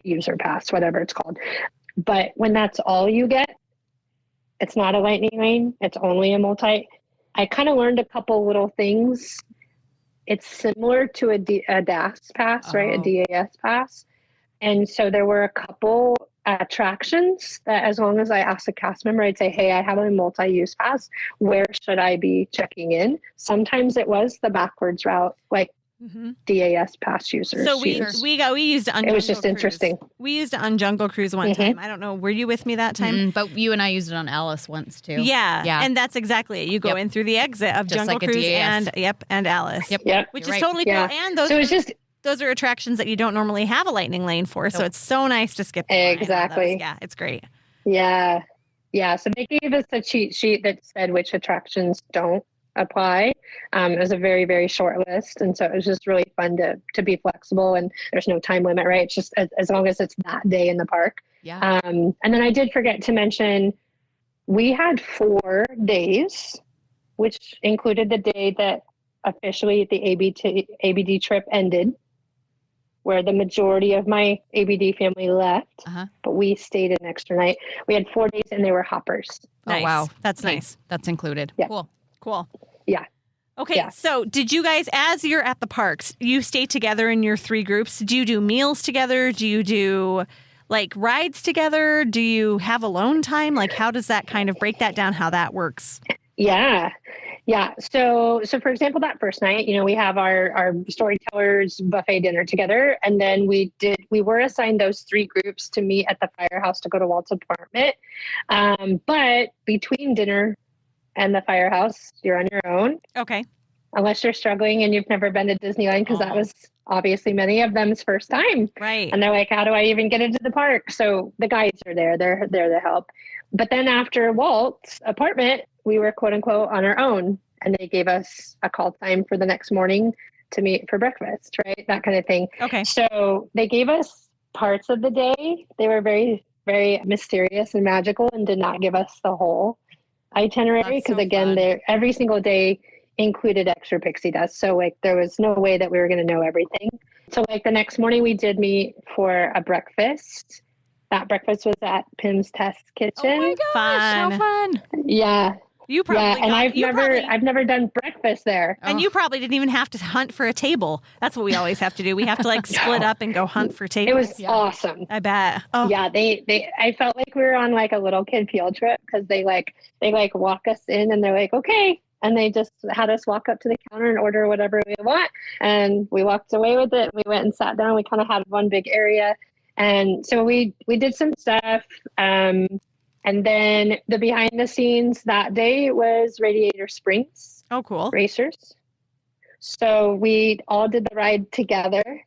user pass, whatever it's called. But when that's all you get, it's not a lightning lane. It's only a multi. I kind of learned a couple little things. It's similar to a DAS pass, right? A DAS pass. And so there were a couple attractions that as long as I asked a cast member, I'd say, hey, I have a multi-use pass. Where should I be checking in? Sometimes it was the backwards route, like DAS pass users. So we used it on Jungle Cruise. It was just interesting. We used it on Jungle Cruise one time. I don't know. Were you with me that time? But you and I used it on Alice once too. Yeah. And that's exactly it. You go in through the exit of Just Jungle like a Cruise DAS. and Alice. Yep. Which is totally cool. And those are attractions that you don't normally have a lightning lane for. So it's so nice to skip the line. Exactly. Yeah, it's great. Yeah. So they gave us a cheat sheet that said which attractions don't apply. It was a very, very short list. And so it was just really fun to be flexible, and there's no time limit, right? It's just as long as it's that day in the park. Yeah. And then I did forget to mention, we had 4 days, which included the day that officially the ABD trip ended, where the majority of my ABD family left, but we stayed an extra night. We had 4 days and they were hoppers. Nice. Oh, wow. That's nice. That's included. Yeah. Cool. Yeah. Okay, Yeah. So did you guys, as you're at the parks, you stay together in your 3 groups? Do you do meals together? Do you do like rides together? Do you have alone time? Like, how does that kind of break that down, how that works? Yeah. So for example, that first night, we have our storytellers buffet dinner together. And then we were assigned those 3 groups to meet at the firehouse to go to Walt's apartment. But between dinner and the firehouse, you're on your own. Okay. Unless you're struggling and you've never been to Disneyland, because that was obviously many of them's first time. Right. And they're like, how do I even get into the park? So the guides are there. They're there to help. But then after Walt's apartment, we were quote unquote on our own, and they gave us a call time for the next morning to meet for breakfast, right? That kind of thing. Okay. So they gave us parts of the day. They were very, very mysterious and magical and did not give us the whole itinerary, because every single day included extra pixie dust. So like there was no way that we were going to know everything. So like the next morning we did meet for a breakfast. That breakfast was at Pim's Test Kitchen. Oh my gosh, how fun. Yeah. You probably and I've never done breakfast there. And you probably didn't even have to hunt for a table. That's what we always have to do. We have to like split up and go hunt for tables. It was awesome. I bet. Oh. Yeah, I felt like we were on like a little kid field trip, because they walk us in and they're like, okay. And they just had us walk up to the counter and order whatever we want. And we walked away with it. We went and sat down. We kind of had one big area. And so we did some stuff. And then the behind the scenes that day was Radiator Springs. Oh, cool. Racers. So we all did the ride together,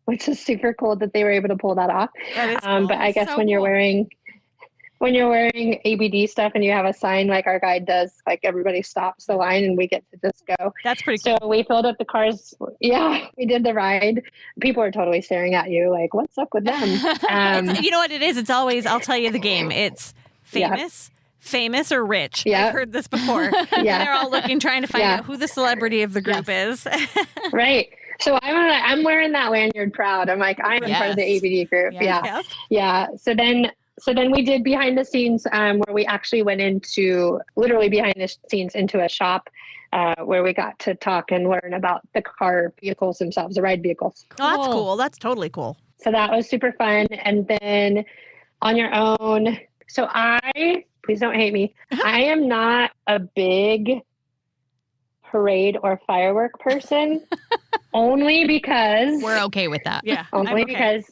which is super cool that they were able to pull that off. That is cool. But I guess when you're wearing ABD stuff and you have a sign like our guide does, like everybody stops the line and we get to just go. That's pretty cool. So we filled up the cars. Yeah, we did the ride. People are totally staring at you like, what's up with them? You know what it is? It's always, I'll tell you the game. It's famous or rich. Yeah. I've heard this before. Yeah. They're all trying to find out who the celebrity of the group is. Right. So I'm wearing that lanyard proud. I'm like, I'm part of the ABD group. Yes. Yeah. So then we did behind the scenes where we actually went literally behind the scenes into a shop where we got to talk and learn about the car vehicles themselves, the ride vehicles. Oh, that's cool. That's totally cool. So that was super fun. And then on your own. So please don't hate me. I am not a big parade or firework person, only because we're okay with that. Yeah. Because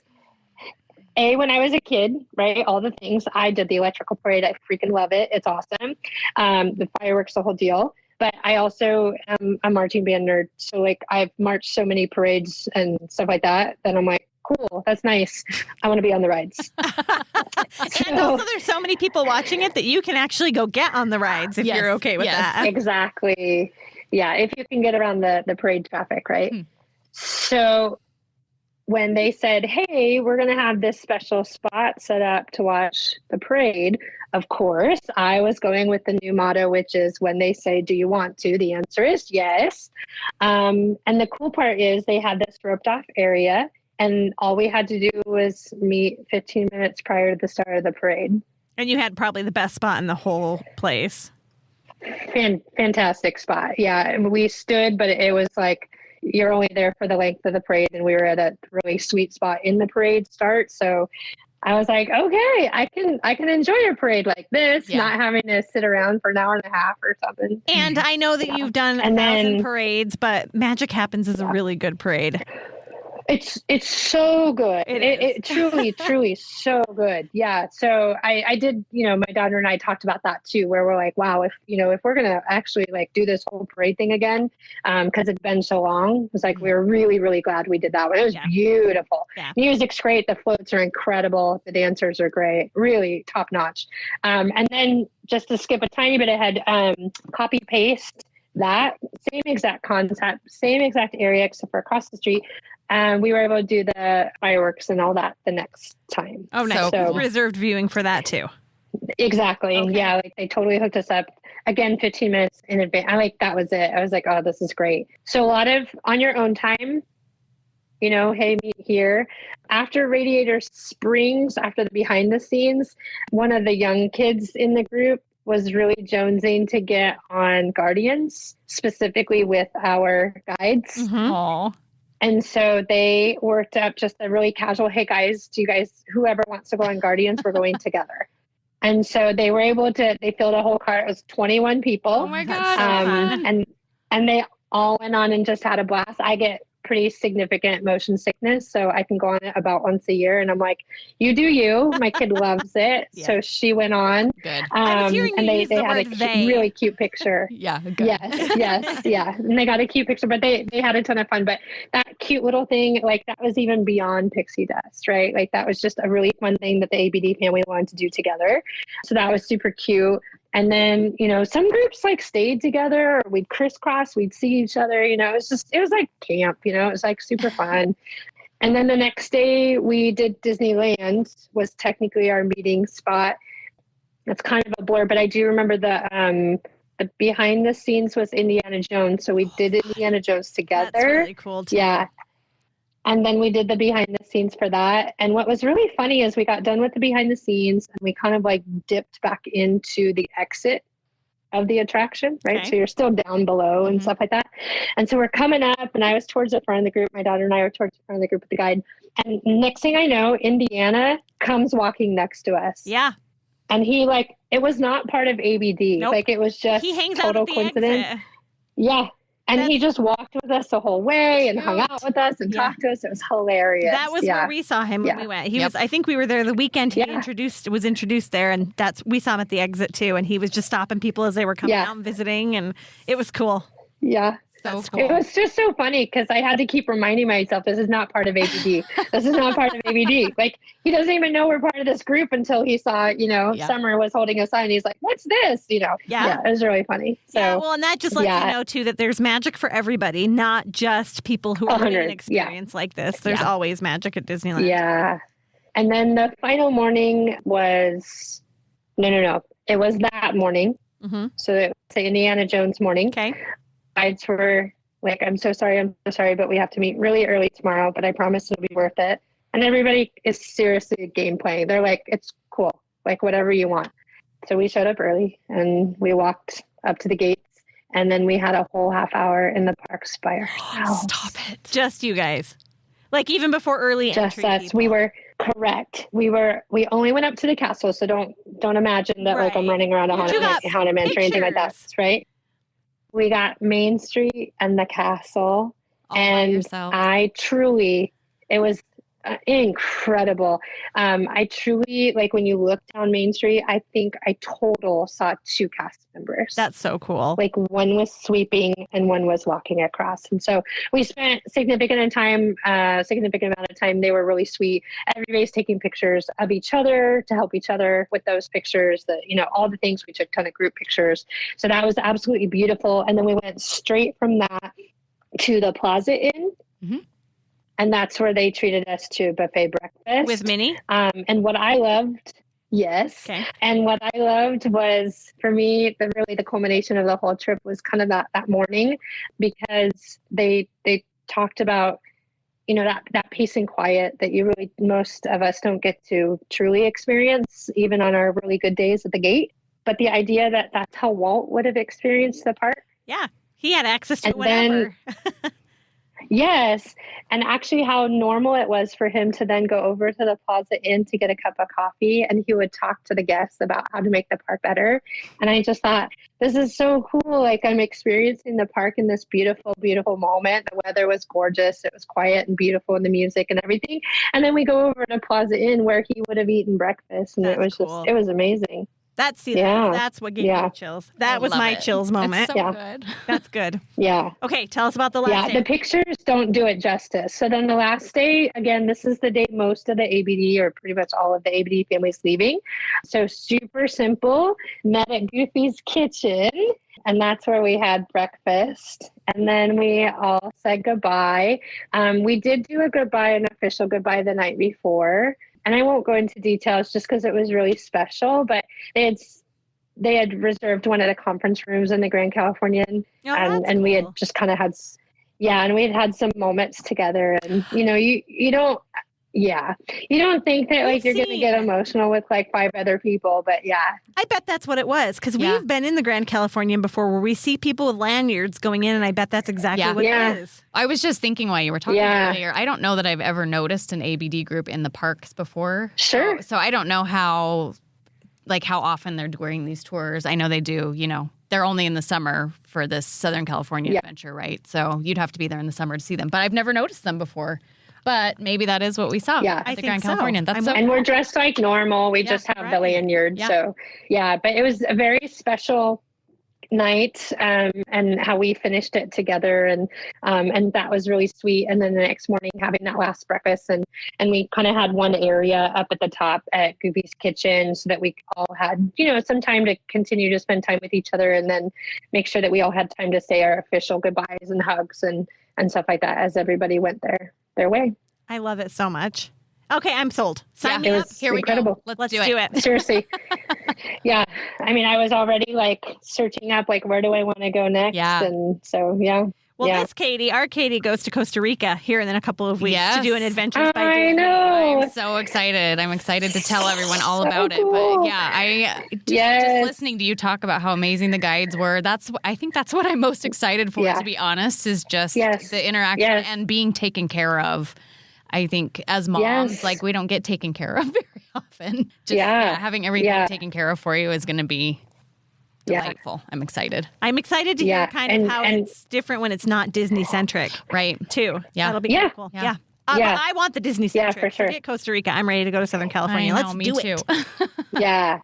when I was a kid, right, all the things, I did the electrical parade. I freaking love it. It's awesome. The fireworks, the whole deal. But I also am a marching band nerd. So like I've marched so many parades and stuff like that I'm like, cool, that's nice. I want to be on the rides. And also there's so many people watching it that you can actually go get on the rides if you're okay with that. Exactly. Yeah, if you can get around the parade traffic, right? So when they said, hey, we're going to have this special spot set up to watch the parade, of course, I was going with the new motto, which is when they say, do you want to? The answer is yes. And the cool part is they had this roped off area. And all we had to do was meet 15 minutes prior to the start of the parade. And you had probably the best spot in the whole place. Fantastic spot. Yeah. And we stood, but it was like, you're only there for the length of the parade. And we were at a really sweet spot in the parade start. So I was like, okay, I can enjoy a parade like this, not having to sit around for an hour and a half or something. And I know that you've done 1,000 parades, but Magic Happens is a really good parade. It's so good. It truly so good. Yeah. So I did, my daughter and I talked about that too, where we're like, wow, if we're going to actually like do this whole parade thing again, cause it's been so long, it was like, we were really, really glad we did that one. It was beautiful. Yeah. Music's great. The floats are incredible. The dancers are great, really top notch. And then just to skip a tiny bit ahead, copy paste that same exact concept, same exact area, except for across the street. We were able to do the fireworks and all that the next time. Oh, nice. So reserved viewing for that too. Exactly. Okay. Yeah. Like they totally hooked us up again, 15 minutes in advance. That was it. I was like, oh, this is great. So a lot of on your own time, hey, meet here. After Radiator Springs, after the behind the scenes, one of the young kids in the group was really jonesing to get on Guardians, specifically with our guides. Mm-hmm. And so they worked up just a really casual, hey guys, whoever wants to go on Guardians, we're going together. And so they were able to, they filled a whole cart. It was 21 people. Oh my God. And they all went on and just had a blast. I get pretty significant motion sickness, so I can go on it about once a year. And I'm like, you do you. My kid loves it. Yeah. So she went on. Good. I was hearing and you they had a really cute picture. Yeah. Good. Yes. And they got a cute picture, but they had a ton of fun. But that cute little thing, like that was even beyond pixie dust, right? Like that was just a really fun thing that the ABD family wanted to do together. So that was super cute. And then, some groups like stayed together, or we'd crisscross, we'd see each other, it was like camp, it was like super fun. And then the next day we did Disneyland, was technically our meeting spot. That's kind of a blur, but I do remember the behind the scenes was Indiana Jones. So we did Indiana Jones together. That's really cool too. Yeah. And then we did the behind the scenes for that. And what was really funny is we got done with the behind the scenes and we kind of like dipped back into the exit of the attraction, right? Okay. So you're still down below and stuff like that. And so we're coming up and I was towards the front of the group. My daughter and I were towards the front of the group with the guide. And next thing I know, Indiana comes walking next to us. Yeah. And he it was not part of ABD. Nope. Like it was just he hangs total out at the coincidence. Exit. Yeah. And he just walked with us the whole way and hung out with us and talked to us. It was hilarious. That was where we saw him when we went. He was, I think we were there the weekend he was introduced there, and we saw him at the exit too. And he was just stopping people as they were coming out and visiting, and it was cool. Yeah. So cool. It was just so funny because I had to keep reminding myself, this is not part of ABD. This is not part of ABD. Like, he doesn't even know we're part of this group until he saw, Summer was holding a sign. He's like, what's this? Yeah, it was really funny. So, and that just lets you know, too, that there's magic for everybody, not just people who are in an experience like this. There's always magic at Disneyland. Yeah. And then the final morning was, no. It was that morning. Mm-hmm. So it was the Indiana Jones morning. Okay. Guides were like, I'm so sorry, but we have to meet really early tomorrow, but I promise it'll be worth it. And everybody is seriously game playing. They're like, it's cool, like whatever you want. So we showed up early and we walked up to the gates, and then we had a whole half hour in the parks by ourselves. Stop it. Just you guys. Like even before early just entry. Us. People. We were correct. We only went up to the castle, so don't imagine that like I'm running around a haunted mansion or anything like that, right? We got Main Street and the castle, and I truly, it was incredible. I truly, like when you look down Main Street, I think I total saw 2 cast members. That's so cool. Like one was sweeping and one was walking across. And so we spent significant amount of time. They were really sweet. Everybody's taking pictures of each other to help each other with those pictures, all the things. We took a ton of group pictures. So that was absolutely beautiful. And then we went straight from that to the Plaza Inn. Mm-hmm. And that's where they treated us to a buffet breakfast. With Minnie? And what I loved, yes. Okay. And what I loved was, for me, the culmination of the whole trip was kind of that morning, because they talked about that peace and quiet that most of us don't get to truly experience, even on our really good days at the gate. But the idea that that's how Walt would have experienced the park. Yeah. He had access to And whatever. Yes. And actually how normal it was for him to then go over to the Plaza Inn to get a cup of coffee, and he would talk to the guests about how to make the park better. And I just thought, this is so cool. Like, I'm experiencing the park in this beautiful, beautiful moment. The weather was gorgeous. It was quiet and beautiful, and the music and everything. And then we go over to Plaza Inn where he would have eaten breakfast. And That's it was cool. it was amazing. That's what gave me chills. That was my chills moment. It's so good. That's good. Yeah. Okay, tell us about the last day. The pictures don't do it justice. So then the last day, again, this is the day most of the ABD, or pretty much all of the ABD families, leaving. So super simple. Met at Goofy's Kitchen, and that's where we had breakfast. And then we all said goodbye. We did do an official goodbye the night before. And I won't go into details just because it was really special, but they had reserved one of the conference rooms in the Grand Californian, and we had just kind of had, and we had some moments together, and you don't think that like you're going to get emotional with like 5 other people, but yeah. I bet that's what it was, because we've been in the Grand Californian before where we see people with lanyards going in, and I bet that's exactly what it is. I was just thinking while you were talking earlier, I don't know that I've ever noticed an ABD group in the parks before. Sure. So I don't know how often they're doing these tours. I know they do, they're only in the summer for this Southern California adventure, right? So you'd have to be there in the summer to see them. But I've never noticed them before. But maybe that is what we saw at the Grand Californian. And we're dressed like normal. We just have the lanyard. Yeah. So, but it was a very special night, and how we finished it together, and that was really sweet. And then the next morning having that last breakfast, and we kind of had one area up at the top at Goofy's Kitchen so that we all had, some time to continue to spend time with each other, and then make sure that we all had time to say our official goodbyes and hugs and stuff like that as everybody went their way. I love it so much. Okay, I'm sold. Sign me up. Here incredible. we go. Let's do it. Seriously. Yeah. I mean, I was already like searching up like, where do I want to go next? Yeah. And so, yeah. Well, our Katie goes to Costa Rica here in a couple of weeks to do an Adventures by Disney. I know. I'm so excited. I'm excited to tell everyone all about it. But just listening to you talk about how amazing the guides were, I think that's what I'm most excited for, to be honest, is just the interaction and being taken care of. I think as moms, like, we don't get taken care of very often. Just having everything taken care of for you is going to be delightful. I'm excited. I'm excited to hear kind of how it's different when it's not Disney centric, right? Too. Yeah, that'll be cool. Yeah. But I want the Disney centric. Yeah, for sure. Forget Costa Rica. I'm ready to go to Southern California. Let's do it. Yeah.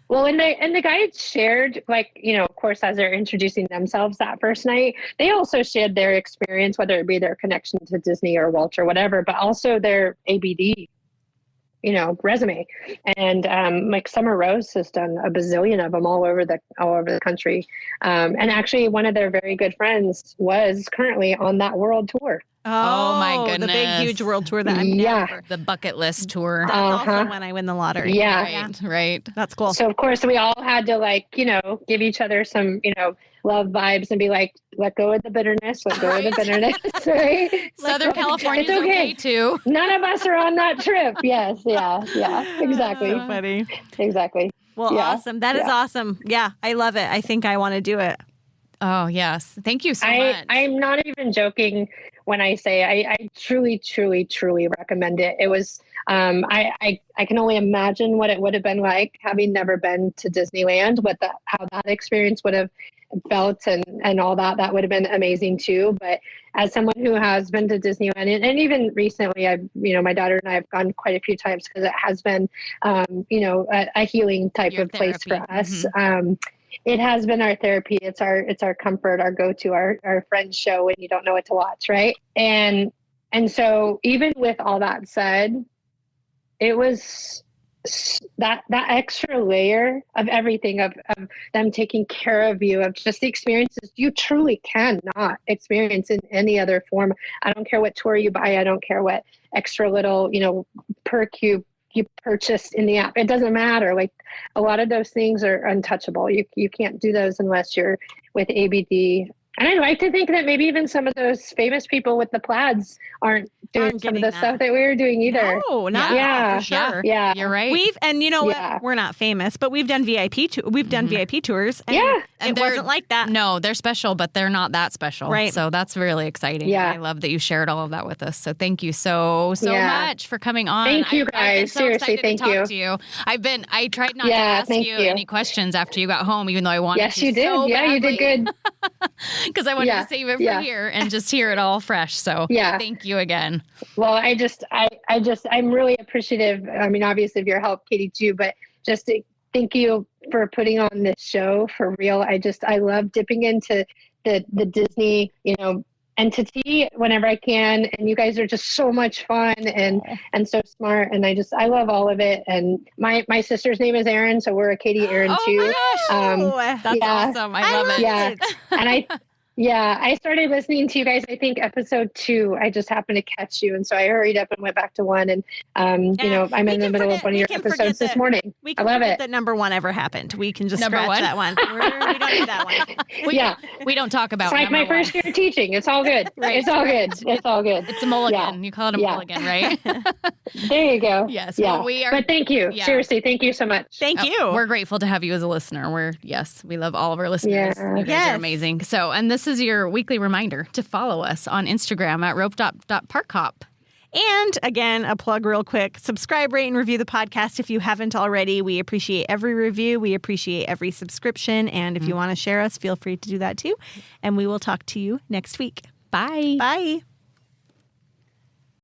Well, and the guides shared, like, of course, as they're introducing themselves that first night, they also shared their experience, whether it be their connection to Disney or Walt or whatever, but also their ABD, resume. And like Summer Rose has done a bazillion of them all over the country. And actually, one of their very good friends was currently on that world tour. Oh my goodness. The big, huge world tour that I'm never. The bucket list tour. That's also when I win the lottery. Yeah. Right. That's cool. So, of course, we all had to, give each other some, love vibes and be like, let go of the bitterness, let go of the bitterness. Right? Southern California's okay too. None of us are on that trip. Yes. Yeah. Exactly. So funny. Exactly. Well, awesome. That is awesome. Yeah. I love it. I think I want to do it. Oh, yes. Thank you so much. I'm not even joking when I say I truly, truly, truly recommend it. It was, I can only imagine what it would have been like having never been to Disneyland, how that experience would have felt and all that. That would have been amazing too. But as someone who has been to Disneyland, and even recently, my daughter and I have gone quite a few times because it has been, a healing type of place for us. Mm-hmm. It has been our therapy. It's our comfort, our go-to, our friends show when you don't know what to watch, right? And so even with all that said, it was that extra layer of everything, of them taking care of you, of just the experiences you truly cannot experience in any other form. I don't care what tour you buy. I don't care what extra little, perk you purchased in the app. It doesn't matter. Like, a lot of those things are untouchable. You can't do those unless you're with ABD And I'd like to think that maybe even some of those famous people with the plaids aren't doing some of the stuff that we were doing either. No, not for sure. Yeah, you're right. And you know what? We're not famous, but we've done VIP VIP tours. And it wasn't like that. No, they're special, but they're not that special. Right. So that's really exciting. Yeah. I love that you shared all of that with us. So thank you so much for coming on. Thank you guys. So Seriously, thank to talk to you. I tried not to ask you any questions after you got home, even though I wanted to. Yes, you did. So yeah, you did good. Because I wanted to save it for here and just hear it all fresh. So thank you again. Well, I'm really appreciative. I mean, obviously of your help, Katie, too, but just thank you for putting on this show for real. I love dipping into the Disney, entity whenever I can. And you guys are just so much fun and so smart. And I love all of it. And my sister's name is Erin. So we're a Katie Erin too. My gosh. That's awesome. I love it. Yeah. And I started listening to you guys, I think episode 2, I just happened to catch you. And so I hurried up and went back to 1. And, I'm in the middle of one of your episodes this morning. I love it. That number 1 ever happened. We can just scratch that one. We don't need that one. We don't talk about it. It's like my first year teaching. It's all good. Right. It's all good. It's all good. It's a mulligan. You call it a mulligan, right? There you go. Yes. Yeah. Well, we are. But thank you. Seriously, thank you so much. Thank you. We're grateful to have you as a listener. We love all of our listeners. You guys are amazing. So, and this is your weekly reminder to follow us on Instagram at Ropedrop Parkhop. And again, a plug real quick. Subscribe, rate, and review the podcast if you haven't already. We appreciate every review. We appreciate every subscription. And if you want to share us, feel free to do that too. And we will talk to you next week. Bye. Bye.